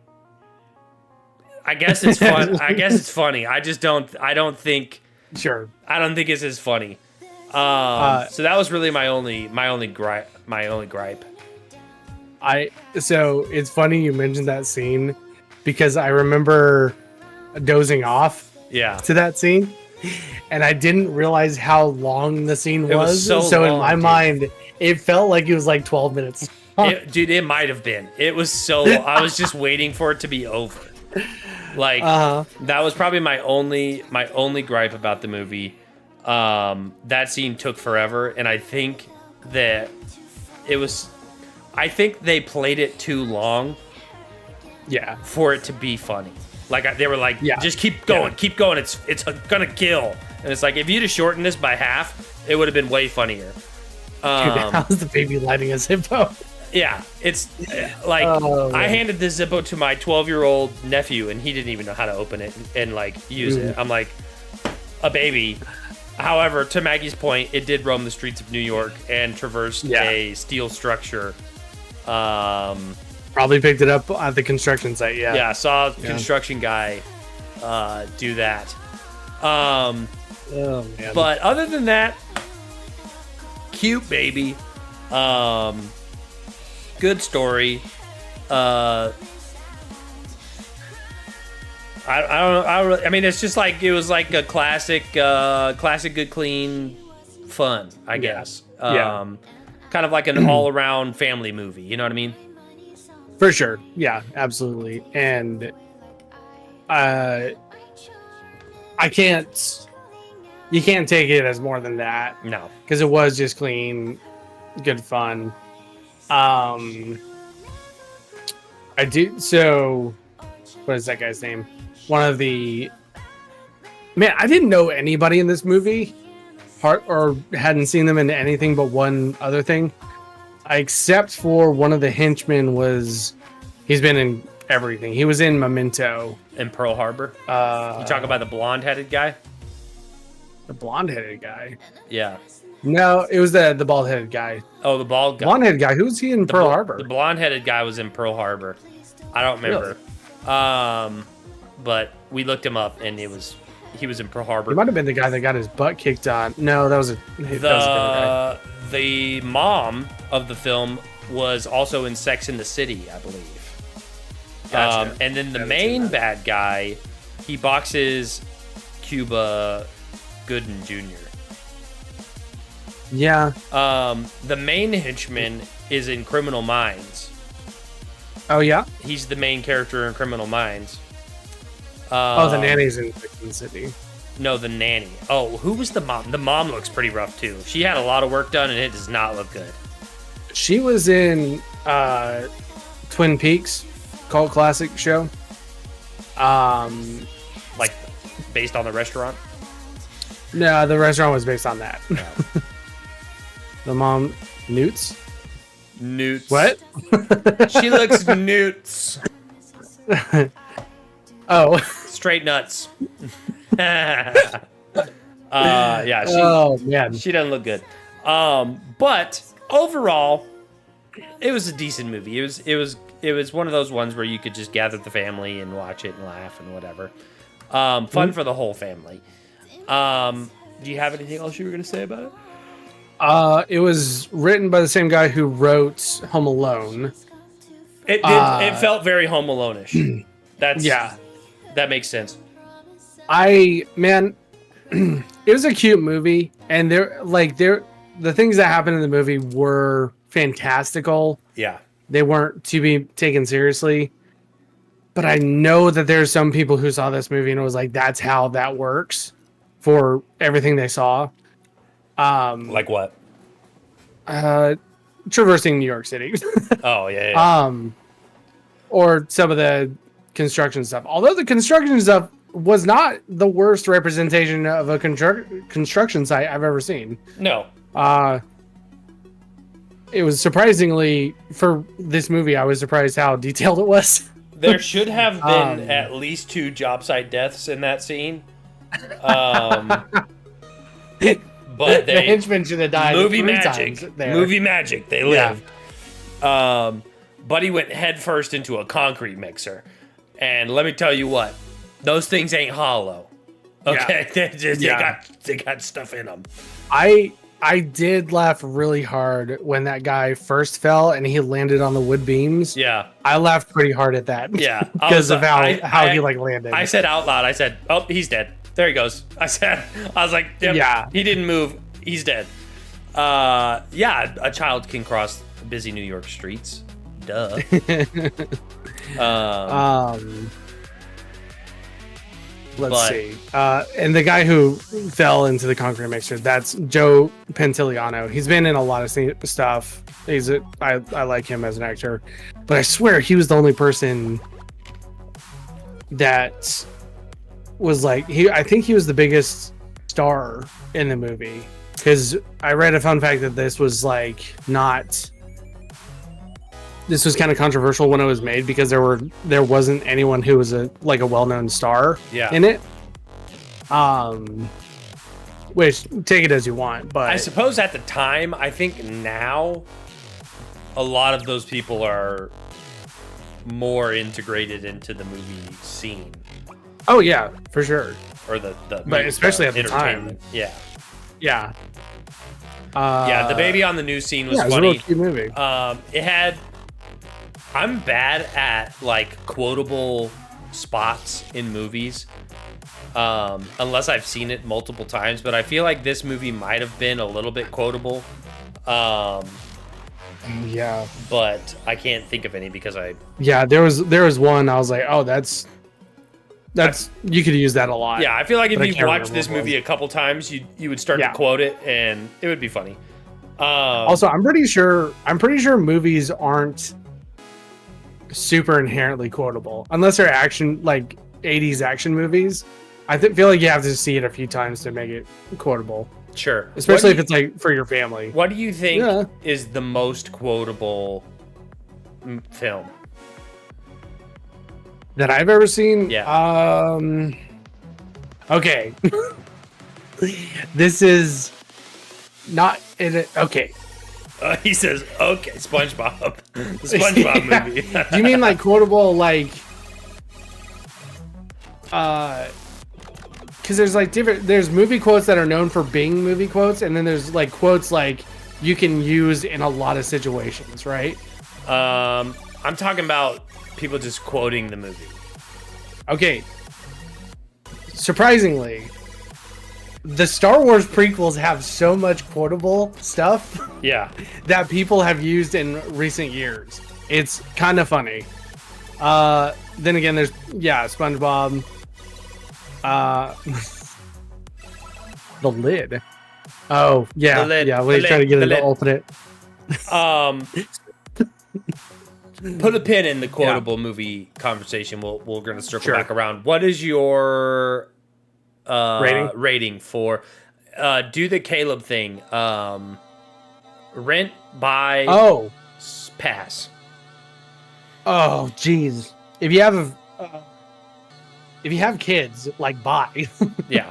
I guess it's fun. I guess it's funny. I don't think it's as funny. So that was really my only gripe. So it's funny you mentioned that scene because I remember dozing off to that scene, and I didn't realize how long the scene was. So long, in my mind, it felt like it was like 12 minutes. It might have been. It was so. I was just waiting for it to be over. Like that was probably my only gripe about the movie. That scene took forever, and I think that it was. I think they played it too long. Yeah. For it to be funny. Like they were like, just keep going, keep going. It's gonna kill. And it's like if you'd have shortened this by half, it would have been way funnier. How's the baby lighting a Zippo? Yeah, it's like I handed this Zippo to my 12-year-old nephew, and he didn't even know how to open it and like use it. I'm like, a baby. However, to Maggie's point, it did roam the streets of New York and traversed a steel structure. Probably picked it up at the construction site. Yeah, saw a construction guy do that. Man. But other than that, cute baby. Good story. I don't know. I mean, it's just like it was like a classic, good, clean, fun. I guess. Kind of like an all-around family movie. You know what I mean? For sure. Yeah, absolutely. And I can't. You can't take it as more than that. No, because it was just clean, good fun. I do. So, what is that guy's name? One of the man. I didn't know anybody in this movie, or hadn't seen them in anything but one other thing, except for one of the henchmen. He's been in everything. He was in Memento and Pearl Harbor. You talk about the blonde-headed guy. The blonde-headed guy. Yeah. No, it was the bald-headed guy. Oh, the bald guy. Blonde-headed guy. Who was he in Pearl Harbor? The blonde-headed guy was in Pearl Harbor. I don't remember. Really? But we looked him up, and he was in Pearl Harbor. He might have been the guy that got his butt kicked on. No, that was a different guy. The mom of the film was also in Sex and the City, I believe. Gotcha. And then the main bad guy, he boxes Cuba Gooding Jr. Yeah. The main henchman is in Criminal Minds. Oh, yeah? He's the main character in Criminal Minds. The nanny's in the city. No, the nanny. Oh, who was the mom? The mom looks pretty rough, too. She had a lot of work done, and it does not look good. She was in Twin Peaks, cult classic show. Like, based on the restaurant? No, the restaurant was based on that. Yeah. The mom, Newts? Newts. What? She looks newts. Oh. Straight nuts. Yeah. She doesn't look good. But overall, it was a decent movie. It it was one of those ones where you could just gather the family and watch it and laugh and whatever. Fun for the whole family. Do you have anything else you were going to say about it? It was written by the same guy who wrote Home Alone. It felt very Home Alone-ish. Yeah. That makes sense. It was a cute movie, and the things that happened in the movie were fantastical. Yeah. They weren't to be taken seriously. But I know that there's some people who saw this movie and it was like, that's how that works for everything they saw. Like what? Traversing New York City. Oh, yeah. Or some of the construction stuff. Although the construction stuff was not the worst representation of a construction site I've ever seen. No. It was surprisingly, for this movie, I was surprised how detailed it was. There should have been at least 2 job site deaths in that scene. But the henchman should have died. Movie magic. Movie magic. They lived. Yeah. Buddy went headfirst into a concrete mixer. And let me tell you what, those things ain't hollow. Okay? Yeah. They got stuff in them. I did laugh really hard when that guy first fell and he landed on the wood beams. Yeah. I laughed pretty hard at that. Yeah. Because of how he landed. I said out loud, oh, he's dead. There he goes. I was like, yeah, he didn't move. He's dead. Yeah, a child can cross busy New York streets. Duh. Let's see. And the guy who fell into the concrete mixer, that's Joe Pantoliano. He's been in a lot of stuff. I like him as an actor. But I swear he was the only person that was like, I think he was the biggest star in the movie. Because I read a fun fact that this was like this was kind of controversial when it was made because there wasn't anyone who was a well-known star in it. Which take it as you want, but I suppose at the time, I think now a lot of those people are more integrated into the movie scene. Oh yeah, for sure. Or but especially at the time. Yeah. Yeah. The baby on the news scene was funny. It was a real cute movie. It had. I'm bad at like quotable spots in movies, unless I've seen it multiple times. But I feel like this movie might have been a little bit quotable. Yeah. But I can't think of any because there was one I was like, oh, that's you could use that a lot. Yeah, I feel like if you watched this movie a couple times, you would start to quote it and it would be funny. Also, I'm pretty sure movies aren't super inherently quotable unless they're action, like 80s action movies. I feel like you have to see it a few times to make it quotable. Sure. Especially if it's like for your family. What do you think is the most quotable film that I've ever seen? Yeah. Okay. This is not in it. Okay. He says, okay, SpongeBob. The SpongeBob movie. Do you mean like quotable, like... Because there's like there's movie quotes that are known for being movie quotes, and then there's like quotes like you can use in a lot of situations, right? I'm talking about people just quoting the movie. Okay. Surprisingly, the Star Wars prequels have so much quotable stuff that people have used in recent years. It's kind of funny. Then again, there's SpongeBob. The lid. Oh yeah, the lid. Yeah. We're trying to get an alternate. Put a pin in the quotable movie conversation. We're gonna circle back around. What is your rating for do the Caleb thing? Rent, buy, pass. Oh geez, if you have kids, like buy. Yeah.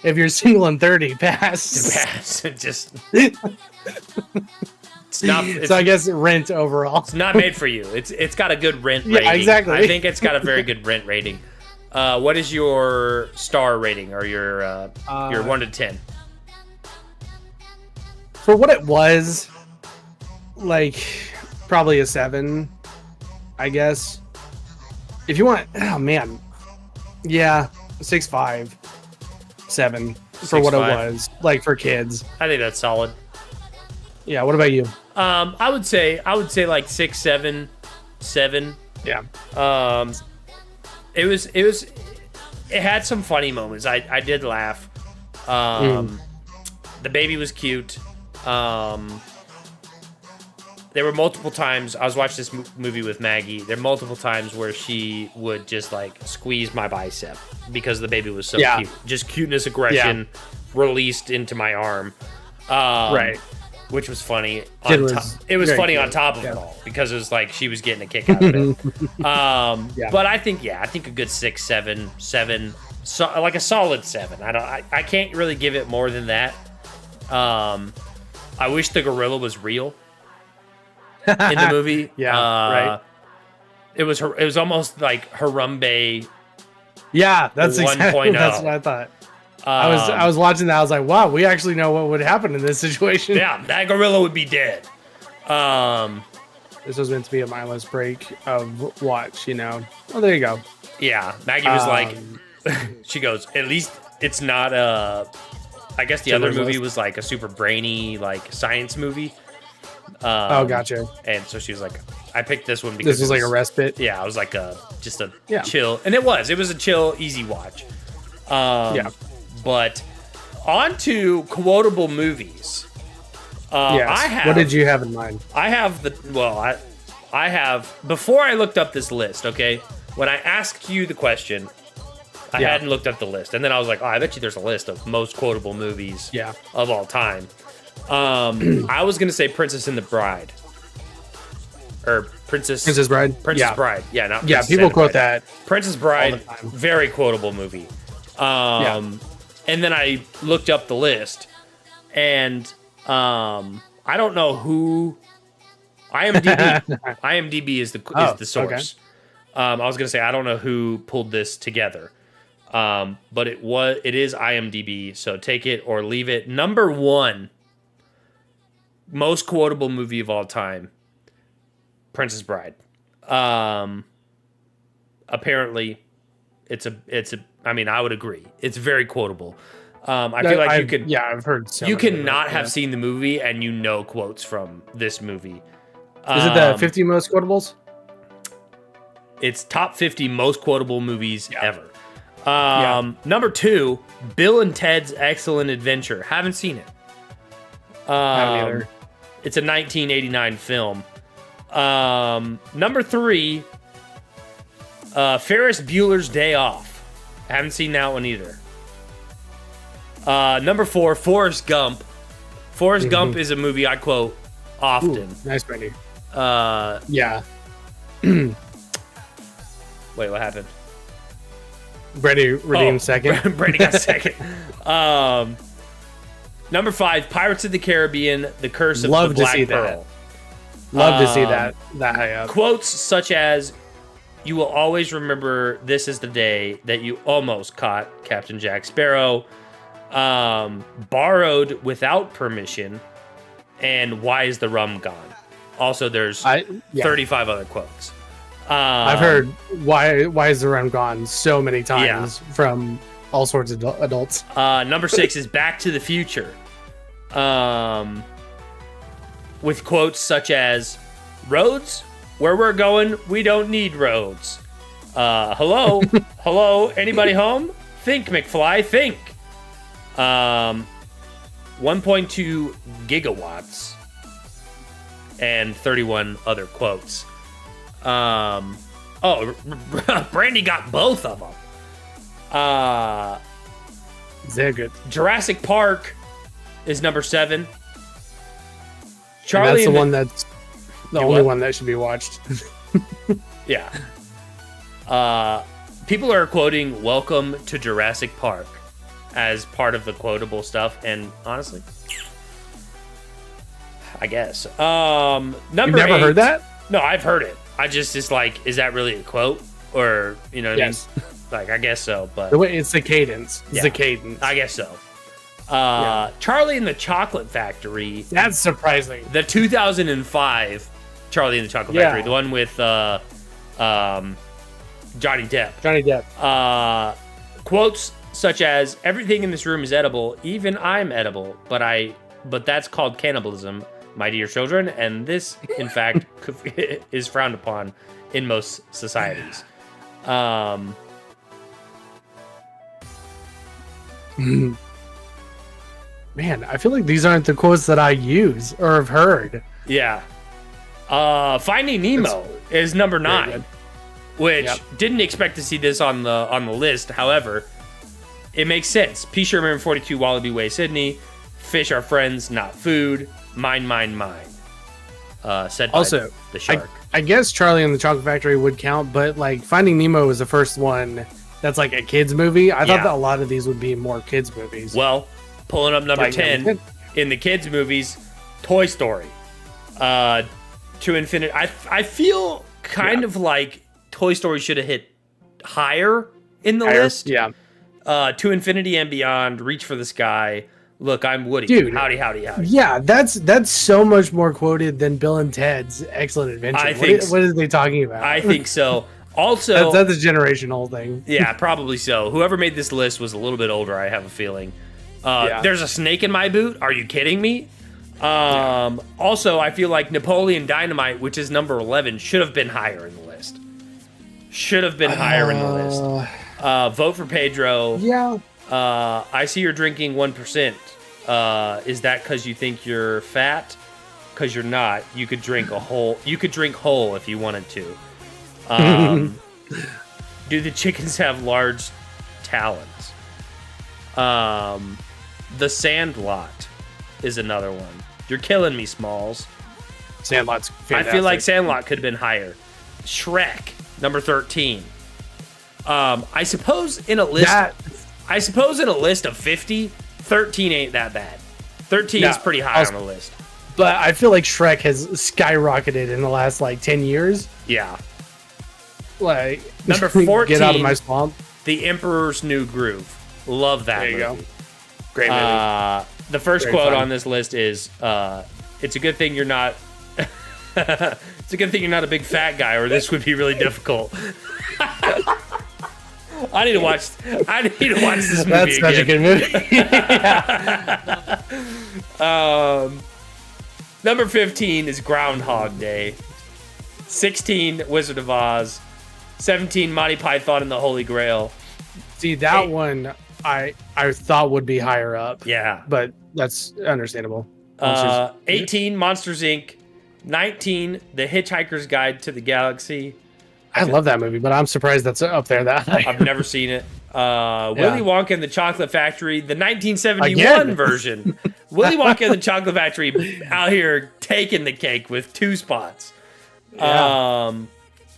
If you're single and 30, pass. Just It's not. So I guess rent overall. It's not made for you. It's got a good rent rating. Yeah, exactly. I think it's got a very good rent rating. What is your star rating or your 1 to 10? For what it was, like probably a 7, I guess. If you want, oh man, yeah, 6.5, 7 for what it was, like for kids. I think that's solid. Yeah. What about you? I would say like 6, 7, 7. Yeah. It had some funny moments. I did laugh. The baby was cute. There were multiple times I was watching this movie with Maggie. There were multiple times where she would just like squeeze my bicep because the baby was so cute. Just cuteness, aggression released into my arm. Right. Which was funny. It was funny cute. On top of it all because it was like she was getting a kick out of it. But I think a good 6, 7, 7, so, like a solid 7. I can't really give it more than that. I wish the gorilla was real in the movie. Right. It was almost like Harambe. Yeah, that's exactly that's what I thought. I was watching that. I was like, wow, we actually know what would happen in this situation. Yeah, that gorilla would be dead. This was meant to be a mindless break of watch, Oh, there you go. Yeah, Maggie was like, she goes, at least it's not I guess the other movie was like a super brainy, like science movie. Oh, gotcha. And so she was like, I picked this one because this was like a respite. Yeah, it was like just a chill, and it was a chill, easy watch. But on to quotable movies. Yes. What did you have in mind? I have I have, before I looked up this list, okay, when I asked you the question, I hadn't looked up the list. And then I was like, I bet you there's a list of most quotable movies of all time. I was going to say Princess and the Bride. Or Princess Bride? Bride. Yeah, not Princess yeah, people quote that. Princess Bride, very quotable movie. And then I looked up the list, and I don't know who. IMDb is the source. Okay. I was gonna say I don't know who pulled this together, but it is IMDb. So take it or leave it. Number 1 most quotable movie of all time, Princess Bride. Apparently, it's a. I mean, I would agree. It's very quotable. I feel like you could. Yeah, I've heard. You cannot have seen the movie and quotes from this movie. Is it the 50 most quotables? It's top 50 most quotable movies ever. Number 2, Bill and Ted's Excellent Adventure. Haven't seen it. Haven't either. It's a 1989 film. Number 3, Ferris Bueller's Day Off. Haven't seen that one either. Number 4, Forrest Gump. Forrest Gump is a movie I quote often. Ooh, nice, Brandy. Yeah. Wait, what happened? Brandy redeemed second. Brandy got second. Number 5, Pirates of the Caribbean: The Curse of the Black Pearl. Love to see that high up. Quotes such as, "You will always remember this is the day that you almost caught Captain Jack Sparrow," "Borrowed without permission," and "Why is the rum gone?" Also, there's 35 other quotes. I've heard why is the rum gone so many times from all sorts of adults. Number 6 is Back to the Future. With quotes such as, "Roads? Where we're going, we don't need roads. Hello? Hello? Anybody home? Think, McFly, think." 1.2 gigawatts. And 31 other quotes. Brandy got both of them. They're good. Jurassic Park is number 7. Charlie, and that's the one that's the only one that should be watched. Yeah. People are quoting "Welcome to Jurassic Park" as part of the quotable stuff, and honestly, I guess. You've Number never 8, heard that? No, I've heard it. I just, it's like, is that really a quote? Or, you know what Yes. I mean? Like, I guess so, but The way it's the cadence. It's Yeah. the cadence. I guess so. Charlie and the Chocolate Factory, That's surprising. the 2005 Charlie and the Chocolate Yeah. Factory, the one with Johnny Depp. Johnny Depp. Quotes such as, "Everything in this room is edible, even I'm edible, but that's called cannibalism, my dear children, and this, in fact, is frowned upon in most societies." Man, I feel like these aren't the quotes that I use or have heard. Yeah. Finding Nemo is number 9, good. which Yep. didn't expect to see this on the list. However, it makes sense. P. Sherman 42 Wallaby Way, Sydney. Fish are friends, not food. Mine, mine, mine. Said by Also, the shark. I guess Charlie and the Chocolate Factory would count, but like Finding Nemo was the first one that's like a kids movie. I thought Yeah. that a lot of these would be more kids movies. Well, pulling up number Like, 10 in the kids movies, Toy Story. To Infinity. I feel kind of like Toy Story should have hit higher in the list. Yeah. To Infinity and Beyond, Reach for the Sky. Look, I'm Woody. Dude. Howdy, howdy, howdy. Yeah, that's so much more quoted than Bill and Ted's Excellent Adventure. I think What are they talking about? I think so. Also, that's a generational thing. yeah, probably so. Whoever made this list was a little bit older, I have a feeling. Yeah. There's a snake in my boot. Are you kidding me? Also, I feel like Napoleon Dynamite, which is number 11, should have been higher in the list. Should have been higher in the list. Vote for Pedro. Yeah. I see you're drinking 1%. Is that because you think you're fat? Because you're not. You could drink whole if you wanted to. Do the chickens have large talons? The Sandlot is another one. You're killing me, Smalls. Sandlot's fantastic. I feel like Sandlot could have been higher. Shrek, number 13. I suppose in a list of 50, 13 ain't that bad. 13 is pretty high on the list. But I feel like Shrek has skyrocketed in the last like 10 years. Yeah. Like Number 14. Get out of my swamp. The Emperor's New Groove. Love that There you movie. go. Great movie. The first Very quote fun. on this list is, "It's a good thing you're not. It's a good thing you're not a big fat guy, or this would be really difficult." I need to watch this movie. That's such a good movie. Number 15 is Groundhog Day. 16, Wizard of Oz. 17, Monty Python and the Holy Grail. See, that one I thought would be higher up. Yeah. But that's understandable. 18, Monsters, Inc. 19, The Hitchhiker's Guide to the Galaxy. I love that movie, but I'm surprised that's up there that high. I've never seen it. Willy Wonka and the Chocolate Factory, the 1971 Again. version. Willy Wonka and the Chocolate Factory out here taking the cake with 2 spots. Yeah.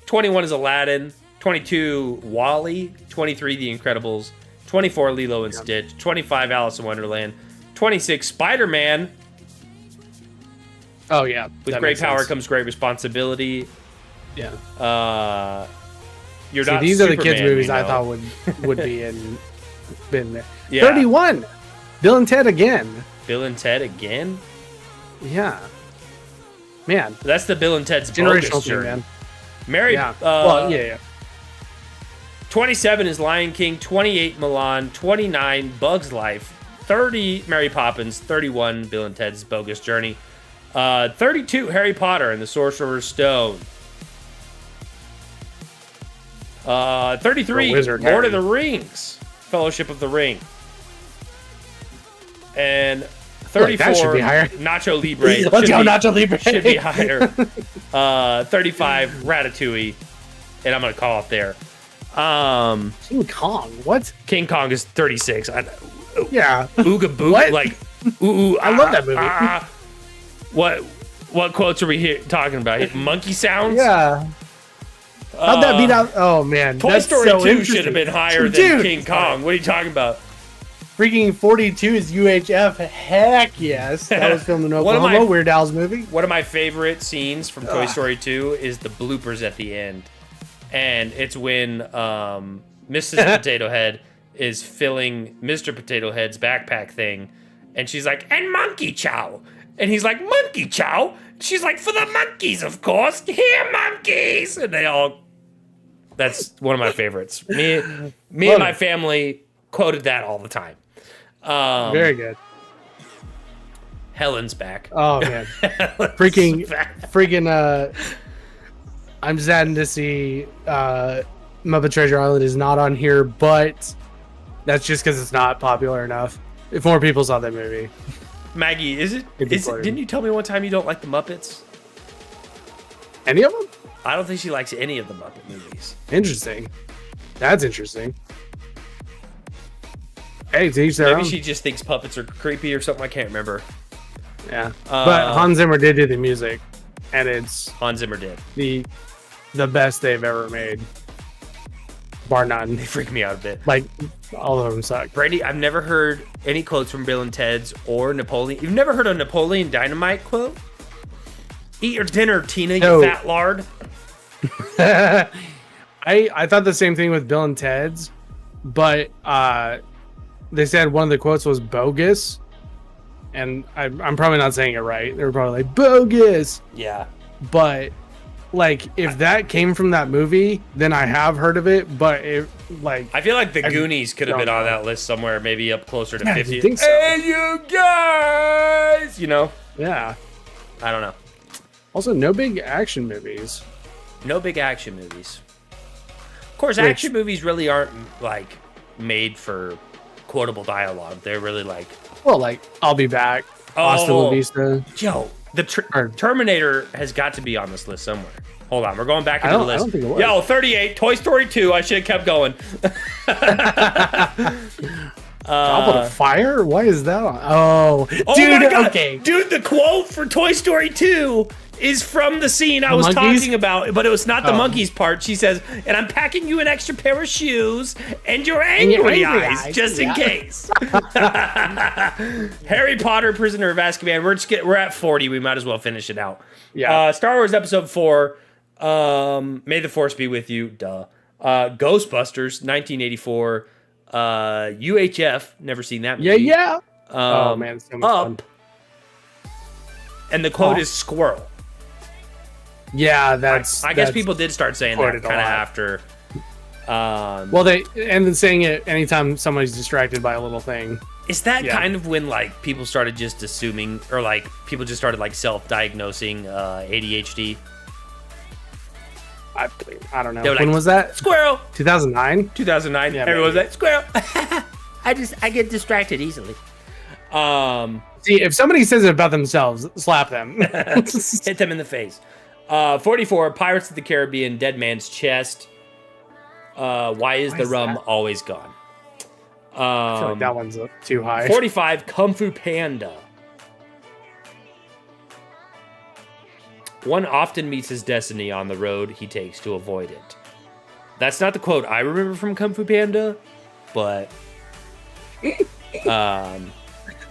21 is Aladdin. 22, Wall-E. 23, The Incredibles. 24, Lilo and Stitch. 25, Alice in Wonderland. 26, Spider-Man. Oh yeah. With that great makes power sense. comes great responsibility. Yeah. You're See, not these are the Superman, kids movies we I know. thought would be been there. Yeah. 31. Bill and Ted again. Bill and Ted again? Yeah. Man. That's the Bill and Ted's Generational bogus thing, journey. man. Mary, Yeah. Well, yeah. 27 is Lion King, 28 Milan, 29 Bug's Life, 30 Mary Poppins, 31 Bill and Ted's Bogus Journey, 32 Harry Potter and the Sorcerer's Stone, 33 The Wizard Lord Harry. of the Rings, Fellowship of the Ring, and 34 that should be higher. Nacho Libre. Let's go, Nacho Libre. Should be higher. 35 Ratatouille, and I'm gonna call it there. King Kong. What? King Kong is 36. Yeah. Ooga boo, What? like ooh, I love that movie. What quotes are we talking about? Here? Monkey sounds. Yeah. How'd that beat out? Oh man. Toy that's Story so 2 should have interesting. been higher than Dude. King Kong. What are you talking about? Freaking 42 is UHF. Heck yes. That was filmed in Oklahoma. Weird Al's movie. One of my favorite scenes from Toy Story 2 is the bloopers at the end. And it's when Mrs. Potato Head is filling Mr. Potato Head's backpack thing. And she's like, and monkey chow. And he's like, monkey chow? She's like, for the monkeys, of course. Here, monkeys. And they all... That's one of my favorites. Me and my family quoted that all the time. Very good. Helen's back. Oh, man. freaking, I'm saddened to see Muppet Treasure Island is not on here, but that's just because it's not popular enough. If more people saw that movie. Maggie, didn't you tell me one time you don't like the Muppets? Any of them? I don't think she likes any of the Muppet movies. Interesting. That's interesting. Hey, to each their Maybe own. she just thinks puppets are creepy or something. I can't remember. Yeah. But Hans Zimmer did do the music, and it's Hans Zimmer did the best they've ever made. Bar none. They freak me out a bit. Like, all of them suck. Brandy, I've never heard any quotes from Bill and Ted's or Napoleon. You've never heard a Napoleon Dynamite quote? Eat your dinner, Tina, you fat lard. I thought the same thing with Bill and Ted's, but they said one of the quotes was bogus, and I'm probably not saying it right. They were probably like, bogus. Yeah. But, like, if that came from that movie, then I have heard of it, but it, like... I feel like the Goonies could have been on that list somewhere, maybe up closer to 50. I think so. Hey, you guys! You know? Yeah. I don't know. Also, no big action movies. No big action movies. Of course, action movies really aren't, like, made for quotable dialogue. They're really like... Well, like, I'll be back. Hasta La Vista. Yo, the Terminator has got to be on this list somewhere. Hold on, we're going back into the list. I don't think it was. Yo, 38, Toy Story 2. I should have kept going. Goblet of Fire? Why is that on? Oh, dude, my God. Okay. Dude, the quote for Toy Story 2 is from the scene I was talking about, but it was not the monkeys part. She says, and I'm packing you an extra pair of shoes and your angry eyes, just in case. Harry Potter, Prisoner of Azkaban. We're at 40. We might as well finish it out. Yeah. Star Wars Episode 4. May the Force be with you. Duh. Ghostbusters, 1984. UHF. Never seen that movie. Yeah. Oh, man. So much fun. And the quote is squirrel. Yeah, that's... I guess people did start saying that kind of after. Well, and then saying it anytime somebody's distracted by a little thing. Is that kind of when, like, people started just assuming, or, like, people just started, like, self-diagnosing ADHD? I don't know. When like, was that? Squirrel! 2009? 2009. Yeah, everyone was like, squirrel! I get distracted easily. See, if somebody says it about themselves, slap them. Hit them in the face. 44, Pirates of the Caribbean, Dead Man's Chest. Why is the rum always gone? I feel like that one's too high. 45, Kung Fu Panda. One often meets his destiny on the road he takes to avoid it. That's not the quote I remember from Kung Fu Panda, but...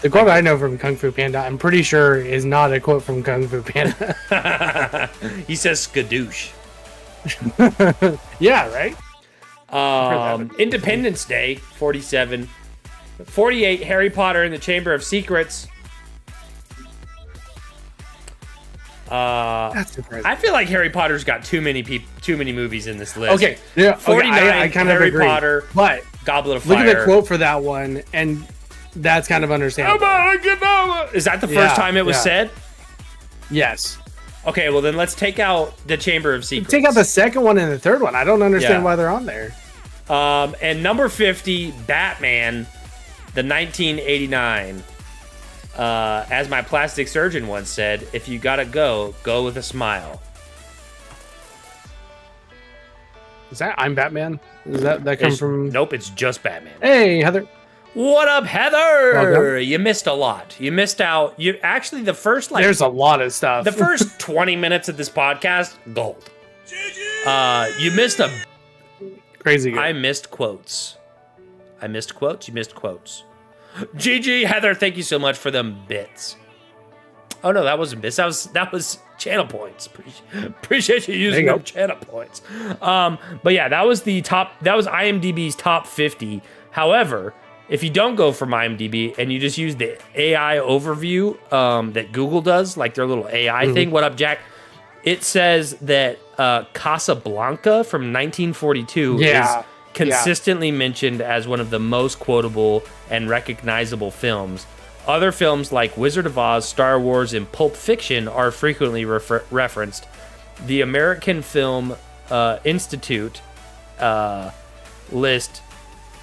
The quote I know from Kung Fu Panda, I'm pretty sure is not a quote from Kung Fu Panda. He says skadoosh. Yeah, right? Independence Day, 47. 48, Harry Potter and the Chamber of Secrets. That's surprising. I feel like Harry Potter's got too many movies in this list. Okay, yeah, 49, I kind of Harry agree. Potter, but Goblet of Fire. Look at the quote for that one, and that's kind of understandable. Is that the first time it was said? Yes. Okay, well then let's take out the Chamber of Secrets. Take out the second one and the third one. I don't understand why they're on there. And number 50, Batman, the 1989. As my plastic surgeon once said, if you gotta go with a smile. Is that I'm Batman? Does that come from? Nope, it's just Batman. Hey, Heather. What up, Heather? Welcome. You missed a lot. You missed out. You actually the first There's a lot of stuff. The first 20 minutes of this podcast, gold. You missed a crazy good. I missed quotes. You missed quotes. GG, Heather, thank you so much for them bits. Oh no, that wasn't bits. That was channel points. Appreciate you using them channel points. But yeah, that was IMDb's top 50. However, if you don't go from IMDb and you just use the AI overview that Google does, like their little AI thing, what up, Jack? It says that Casablanca from 1942 is consistently mentioned as one of the most quotable and recognizable films. Other films like Wizard of Oz, Star Wars, and Pulp Fiction are frequently referenced. The American Film Institute list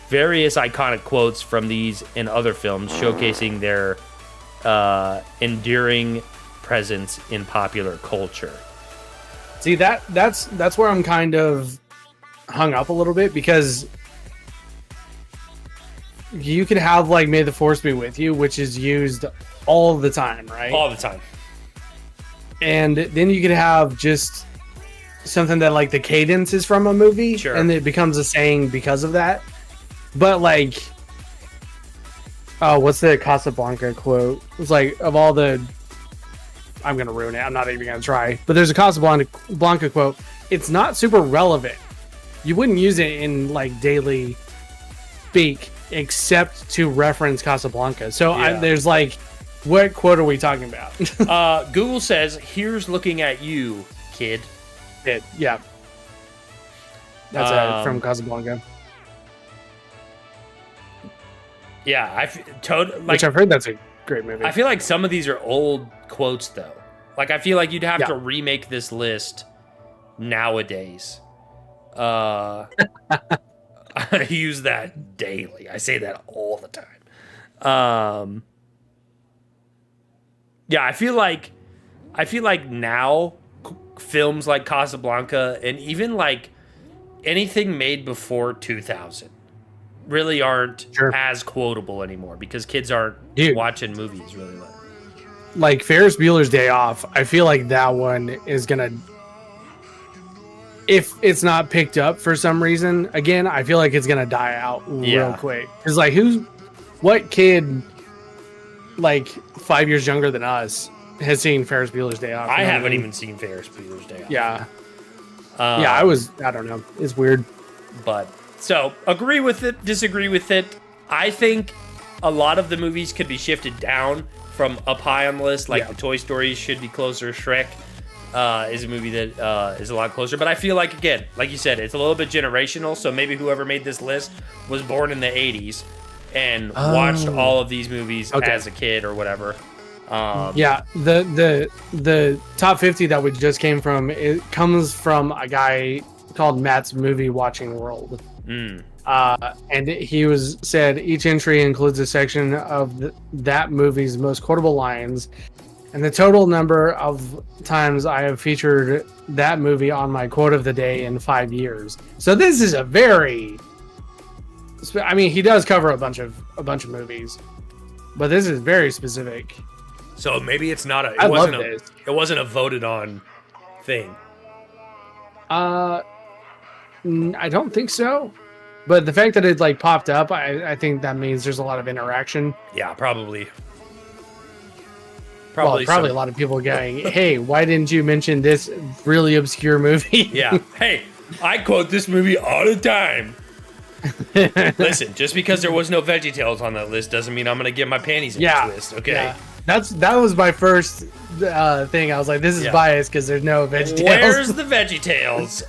various iconic quotes from these and other films, showcasing their enduring presence in popular culture. See, that's where I'm kind of hung up a little bit, because you could have like "May the Force Be With You," which is used all the time, right? All the time. And then you could have just something that like the cadence is from a movie, sure, and it becomes a saying because of that. But like, oh, what's the Casablanca quote? It's like, of all the, I'm gonna ruin it. I'm not even gonna try. But there's a Casablanca quote. It's not super relevant. You wouldn't use it in like daily speak, except to reference Casablanca. So there's like, what quote are we talking about? Google says, "Here's looking at you, kid." Yeah. That's from Casablanca. Yeah, which I've heard that's a great movie. I feel like some of these are old quotes, though. Like, I feel like you'd have to remake this list nowadays. I use that daily. I say that all the time. Yeah, I feel like now films like Casablanca and even like anything made before 2000 really aren't as quotable anymore, because kids aren't watching movies really like Ferris Bueller's Day Off. I feel like that one is gonna, if it's not picked up for some reason again, I feel like it's gonna die out real quick. Because like, what kid like 5 years younger than us has seen Ferris Bueller's Day Off? I haven't even seen Ferris Bueller's Day Off. Yeah. I don't know. It's weird. But so, agree with it, disagree with it. I think a lot of the movies could be shifted down from up high on the list. Like the Toy Story should be closer. Shrek is a movie that is a lot closer. But I feel like, again, like you said, it's a little bit generational. So maybe whoever made this list was born in the 80s and watched all of these movies as a kid or whatever. The top 50 that we just came from, it comes from a guy called Matt's Movie Watching World. And he said each entry includes a section of that movie's most quotable lines, and the total number of times I have featured that movie on my quote of the day in 5 years. So this is a very, I mean, he does cover a bunch of movies, but this is very specific. So maybe it's not it wasn't a voted on thing. I don't think so. But the fact that it like popped up, I think that means there's a lot of interaction. Yeah, probably. Probably a lot of people going, "Hey, why didn't you mention this really obscure movie?" Yeah. Hey, I quote this movie all the time. Listen, just because there was no VeggieTales on that list doesn't mean I'm going to get my panties in a twist. Okay. Yeah. That was my first thing. I was like, "This is biased because there's no VeggieTales." Where's the VeggieTales?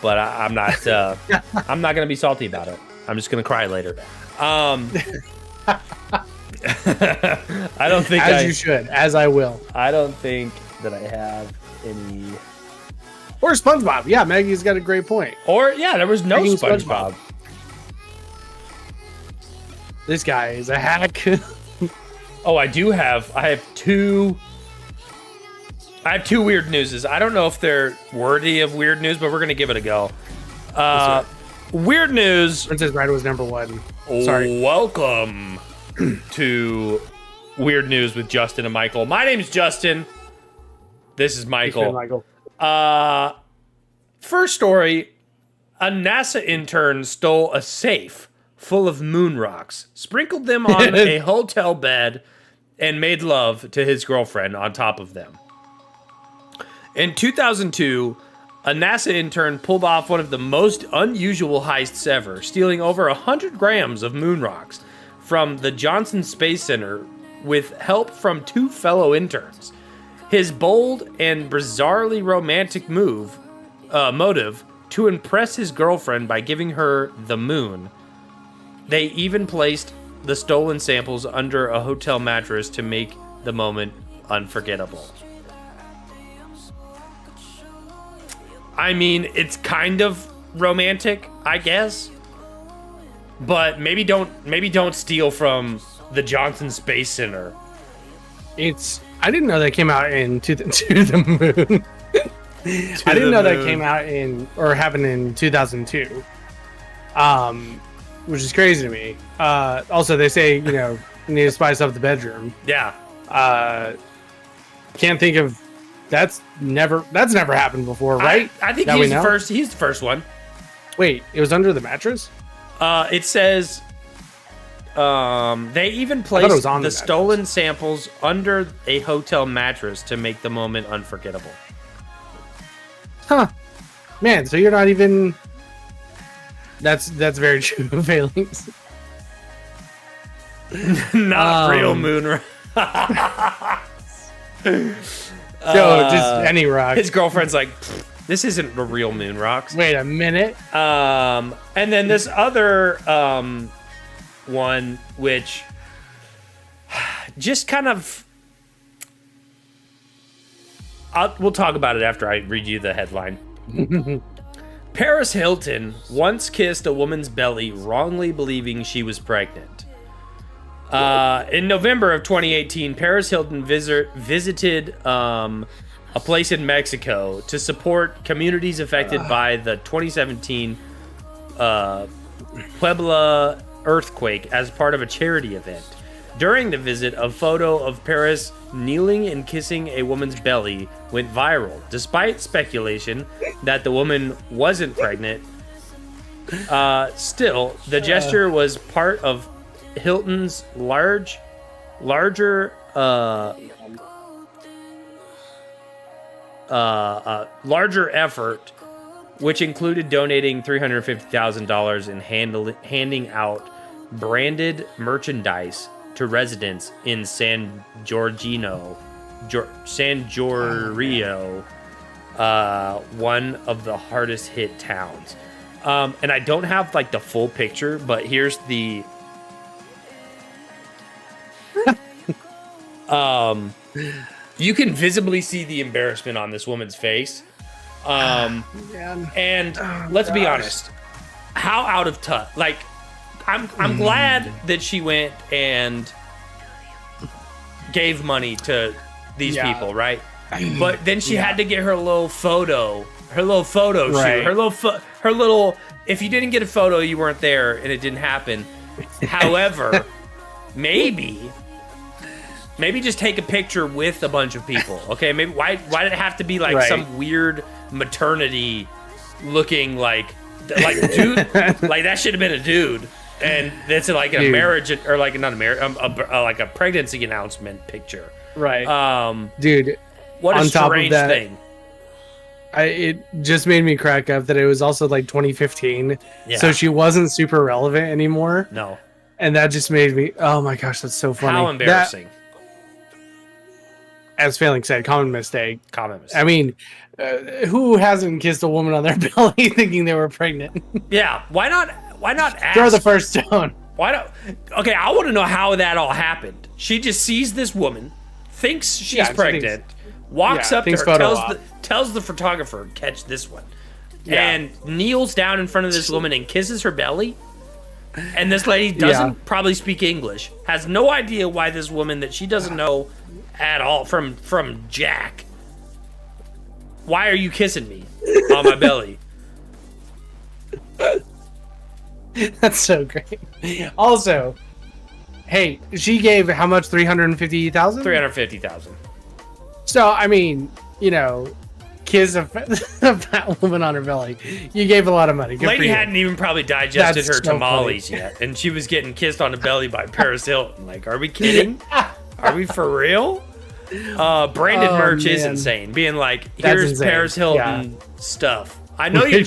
But I'm not. I'm not gonna be salty about it. I'm just gonna cry later. I don't think you should, as I will. I don't think that I have any. Or SpongeBob. Yeah, Maggie's got a great point. Or there was no SpongeBob. This guy is a hack. Oh, I have two weird newses. I don't know if they're worthy of weird news, but we're going to give it a go. Weird news. Princess Bride was number one. Sorry. Welcome to Weird News with Justin and Michael. My name's Justin. This is Michael. First story. A NASA intern stole a safe full of moon rocks, sprinkled them on a hotel bed, and made love to his girlfriend on top of them. In 2002, a NASA intern pulled off one of the most unusual heists ever, stealing over 100 grams of moon rocks from the Johnson Space Center with help from 2 fellow interns. His bold and bizarrely romantic motive to impress his girlfriend by giving her the moon. They even placed the stolen samples under a hotel mattress to make the moment unforgettable. I mean, it's kind of romantic, I guess. But maybe don't steal from the Johnson Space Center. I didn't know that came out to the moon. I didn't know that came out happened in 2002. Which is crazy to me. Also, they say, you need to spice up the bedroom. Yeah. Can't think of that's never happened before, right? I think he's the first one. Wait, it was under the mattress? It says they even placed the stolen samples under a hotel mattress to make the moment unforgettable. Huh. Man, so you're not even... That's very true, Failings. Not real moon just any rock. His girlfriend's like, this isn't the real moon rocks. Wait a minute. And then this other one, which just kind of... we'll talk about it after I read you the headline. Paris Hilton once kissed a woman's belly, wrongly believing she was pregnant. In November of 2018, Paris Hilton visited a place in Mexico to support communities affected by the 2017 Puebla earthquake as part of a charity event. During the visit, a photo of Paris kneeling and kissing a woman's belly went viral, despite speculation that the woman wasn't pregnant. Still, the gesture was part of Hilton's larger effort, which included donating $350,000 and handing out branded merchandise to residents in San Giorgio, one of the hardest hit towns. And I don't have like the full picture, but here's the you can visibly see the embarrassment on this woman's face. And let's be honest, how out of touch, like, I'm glad that she went and gave money to these people, right? But then she had to get her little photo shoot, her little. If you didn't get a photo, you weren't there, and it didn't happen. However, maybe just take a picture with a bunch of people. Okay, maybe why did it have to be like some weird maternity looking like dude? Like that should have been a dude. And it's like a marriage, or like not a marriage, like a pregnancy announcement picture. Right. Dude, what a strange thing. It just made me crack up that it was also like 2015. Yeah. So she wasn't super relevant anymore. No. And that just made me, oh my gosh, that's so funny. How embarrassing. As Failing said, common mistake. I mean, who hasn't kissed a woman on their belly thinking they were pregnant? Yeah. Why not ask? Throw the first stone. Okay, I want to know how that all happened. She just sees this woman, thinks she's pregnant, walks up to her, tells the photographer, catch this one, and kneels down in front of this woman and kisses her belly. And this lady doesn't probably speak English, has no idea why this woman that she doesn't know at all from Jack. Why are you kissing me on my belly? That's so great. Also, hey, she gave how much? $350,000? $350,000. So, I mean, kiss a fat woman on her belly. You gave a lot of money. Good Lady for you. hadn't even probably digested That's her so tamales yet, and she was getting kissed on the belly by Paris Hilton. Like, are we kidding? Are we for real? Branded merch is insane. Being like, here's Paris Hilton stuff. I know you.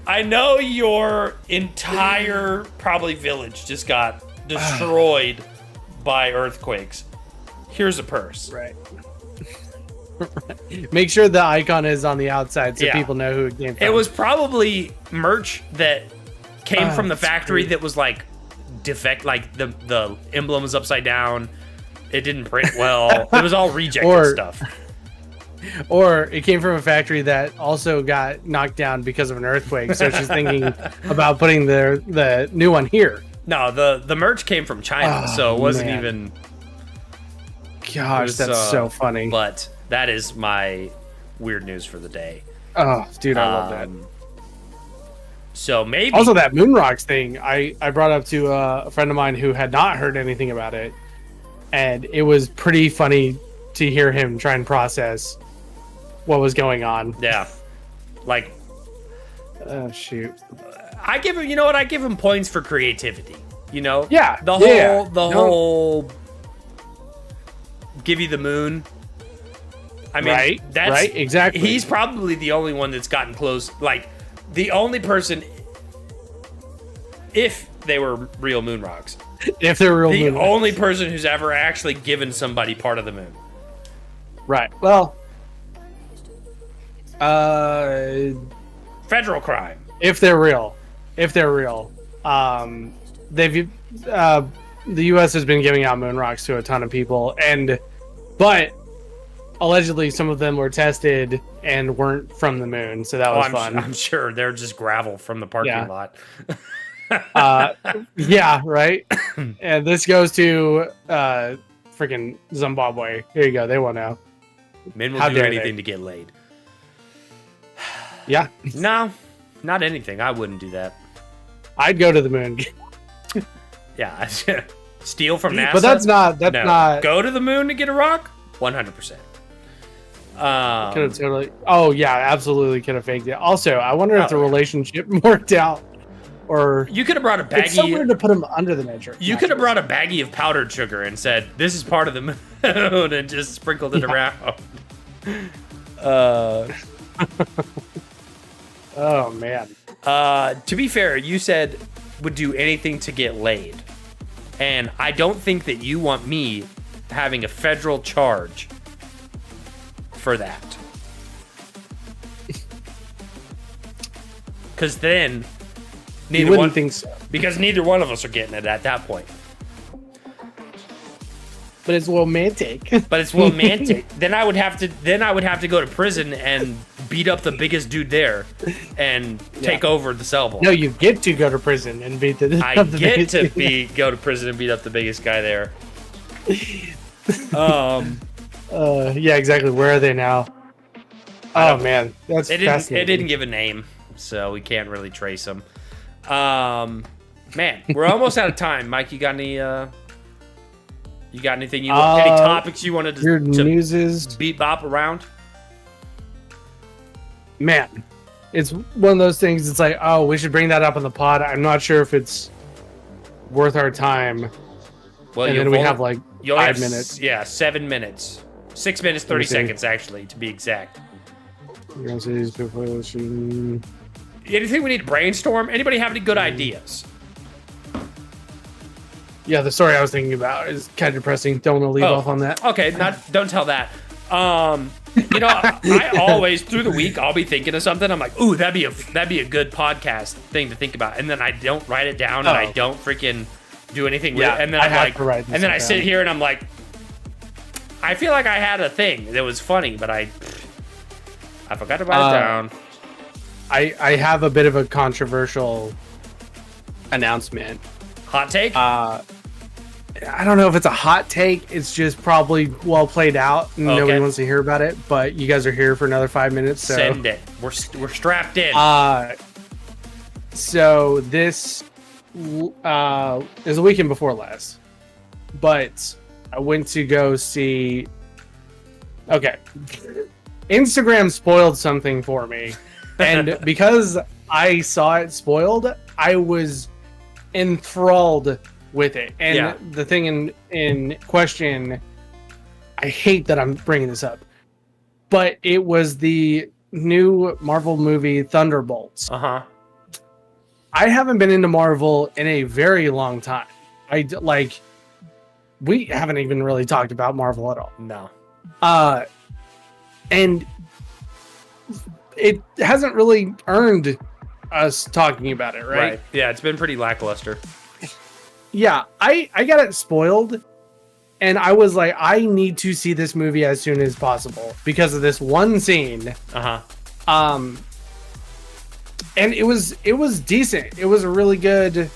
I know your entire probably village just got destroyed by earthquakes. Here's a purse. Right. Make sure the icon is on the outside so people know who it came from. It was probably merch that came from the factory that was like defect, like the emblem was upside down. It didn't print well. It was all rejected stuff. Or it came from a factory that also got knocked down because of an earthquake. So she's thinking about putting the new one here. No, the merch came from China, so it wasn't even. Gosh, that's so funny. But that is my weird news for the day. Oh, dude, I love that. So maybe also that moon rocks thing I brought up to a friend of mine who had not heard anything about it, and it was pretty funny to hear him try and process what was going on. Yeah, like, oh shoot. I give him, you know what? I give him points for creativity. You know, yeah, the whole give you the moon. I mean, right, exactly. He's probably the only one that's gotten close. Like, the only person, if they were real moon rocks, if they're real, the only person who's ever actually given somebody part of the moon. Right. Well, federal crime. If they're real, they've the U.S. has been giving out moon rocks to a ton of people, but allegedly some of them were tested and weren't from the moon, so that was fun. I'm sure they're just gravel from the parking lot. Yeah, right. And this goes to freaking Zimbabwe. Here you go. They won't know. Men will do anything to get laid. Yeah. No, not anything. I wouldn't do that. I'd go to the moon. Yeah. Steal from NASA. But that's not. Go to the moon to get a rock? 100%. Could have totally. Oh yeah, absolutely could have faked it. Also, I wonder if the relationship worked out, or you could have brought a baggie. It's so weird to put him under the nature. You could have brought a baggie of powdered sugar and said, "This is part of the moon," and just sprinkled it around. Oh man. To be fair, you said would do anything to get laid, and I don't think that you want me having a federal charge for that. Because then you wouldn't think so. Because neither one of us are getting it at that point. But it's romantic. Then I would have to go to prison and beat up the biggest dude there and take over the cell block. No, you get to go to prison and beat the. Go to prison and beat up the biggest guy there. Yeah, exactly. Where are they now? Oh man, that's fascinating. It didn't give a name, so we can't really trace them. Man, we're almost out of time. Mike, you got any? You got anything any topics you wanted to newses beat bop around? Man, it's one of those things. It's like, oh, we should bring that up on the pod. I'm not sure if it's worth our time. Well, and then we have like 5 minutes. Yeah, 7 minutes. 6 minutes, 30 seconds, actually, to be exact. Anything we need to brainstorm? Anybody have any good ideas? Yeah, the story I was thinking about is kind of depressing. Don't want to leave off on that. Okay, don't tell that. You know, I always through the week I'll be thinking of something. I'm like, ooh, that'd be a good podcast thing to think about, and then I don't write it down, and I don't freaking do anything with it. And then I sit here and I'm like, I feel like I had a thing that was funny, but I forgot to write it down. I have a bit of a controversial announcement. Hot take? I don't know if it's a hot take. It's just probably well played out. And nobody wants to hear about it, but you guys are here for another 5 minutes. So send it. We're strapped in. So this is a weekend before last, but I went to go see. Okay, Instagram spoiled something for me, and because I saw it spoiled, I was enthralled with it. And the thing in question, I hate that I'm bringing this up, but it was the new Marvel movie Thunderbolts. Uh-huh. I haven't been into Marvel in a very long time. We haven't even really talked about Marvel at all. No. And it hasn't really earned us talking about it, right? Yeah, it's been pretty lackluster. Yeah, I got it spoiled, and I was like, I need to see this movie as soon as possible because of this one scene. Uh-huh. And it was decent. It was a really good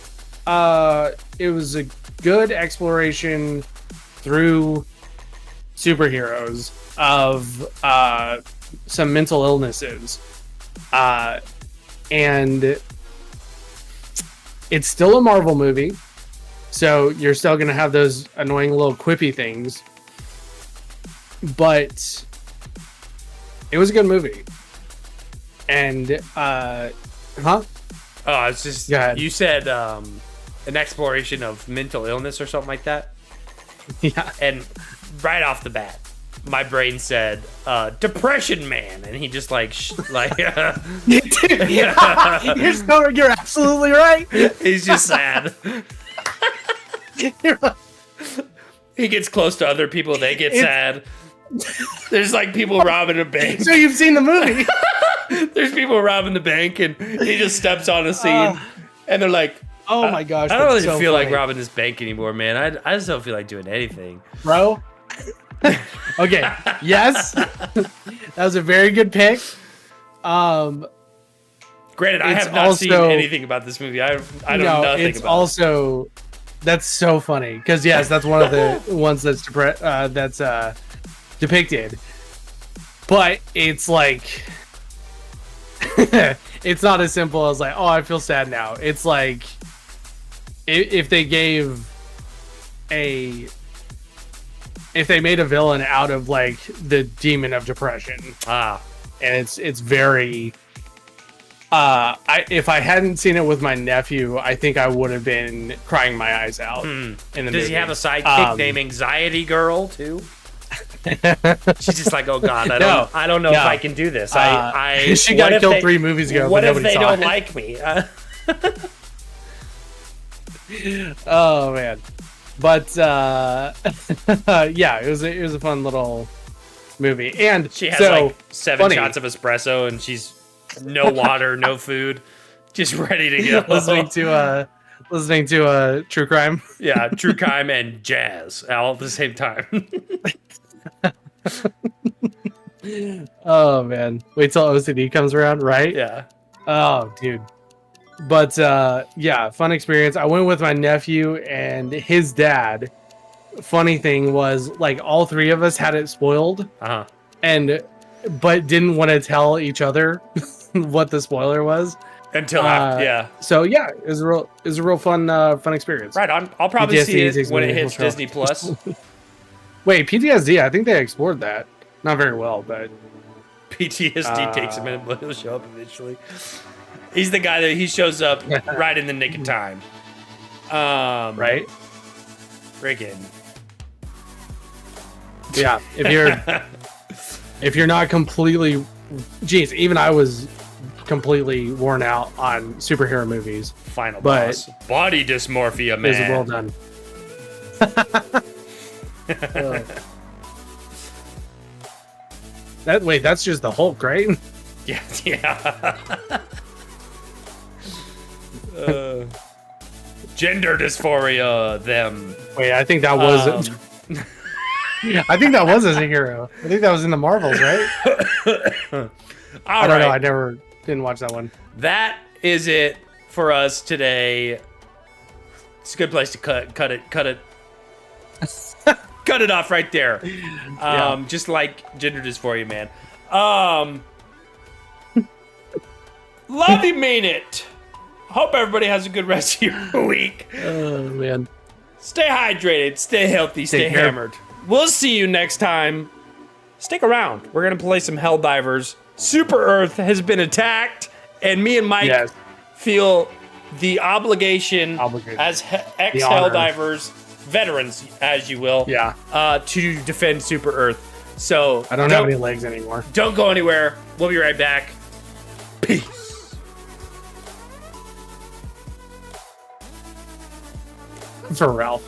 it was a good exploration through superheroes of some mental illnesses. And it's still a Marvel movie, so you're still going to have those annoying little quippy things. But it was a good movie. And Oh, it's just you said an exploration of mental illness or something like that. Yeah. And right off the bat, my brain said depression man, and he just like yeah. You're absolutely right. He's just sad. He gets close to other people, they get sad. There's like people robbing a bank. So you've seen the movie. There's people robbing the bank, and he just steps on a scene, and they're like, "Oh my gosh!" I don't really feel like robbing this bank anymore, man. I just don't feel like doing anything, bro. Okay, yes, that was a very good pick. Granted, I have not seen anything about this movie. I don't know nothing it's about also it. That's so funny because yes, that's one of the ones that's depicted, but it's like. It's not as simple as like, oh, I feel sad now. It's like if they made a villain out of like the demon of depression. And it's very if I hadn't seen it with my nephew, I think I would have been crying my eyes out in the movie. Does he have a sidekick named Anxiety Girl too? She's just like, oh god, I don't know if I can do this. She got killed 3 movies ago. What if they don't like me? Oh man, but yeah, it was a fun little movie, and she has like 7 shots of espresso, and she's no water, no food, just ready to go. listening to true crime. Yeah, true crime and jazz all at the same time. Oh man, wait till OCD comes around, right? Yeah. Oh dude, but yeah, fun experience. I went with my nephew and his dad. Funny thing was, like, all 3 of us had it spoiled, but didn't want to tell each other what the spoiler was until after. Yeah. So yeah, it was a real fun experience. Right on. I'll probably see it when it hits Disney Plus. Wait, PTSD, I think they explored that. Not very well, but... PTSD takes a minute, but he'll show up eventually. He's the guy that he shows up right in the nick of time. Right? Friggin'. Yeah, if you're not completely... Geez, even I was completely worn out on superhero movies. Final boss. Body dysmorphia, man. It was well done. That's just the Hulk, right? Yeah. Gender dysphoria, them. Wait, I think that was I think that was as a hero. I think that was in the Marvels, right? I don't know. I didn't watch that one. That is it for us today. It's a good place to cut it. Cut it off right there. Just like gender dysphoria, man. Love you, mean it. Hope everybody has a good rest of your week. Oh, man. Stay hydrated, stay healthy, stay hammered. We'll see you next time. stick around. We're going to play some Helldivers. Super Earth has been attacked, and me and Mike feel the obligation as ex-Helldivers, veterans, as you will, to defend Super Earth. So I don't have any legs anymore. Don't go anywhere. We'll be right back. Peace. For Ralph.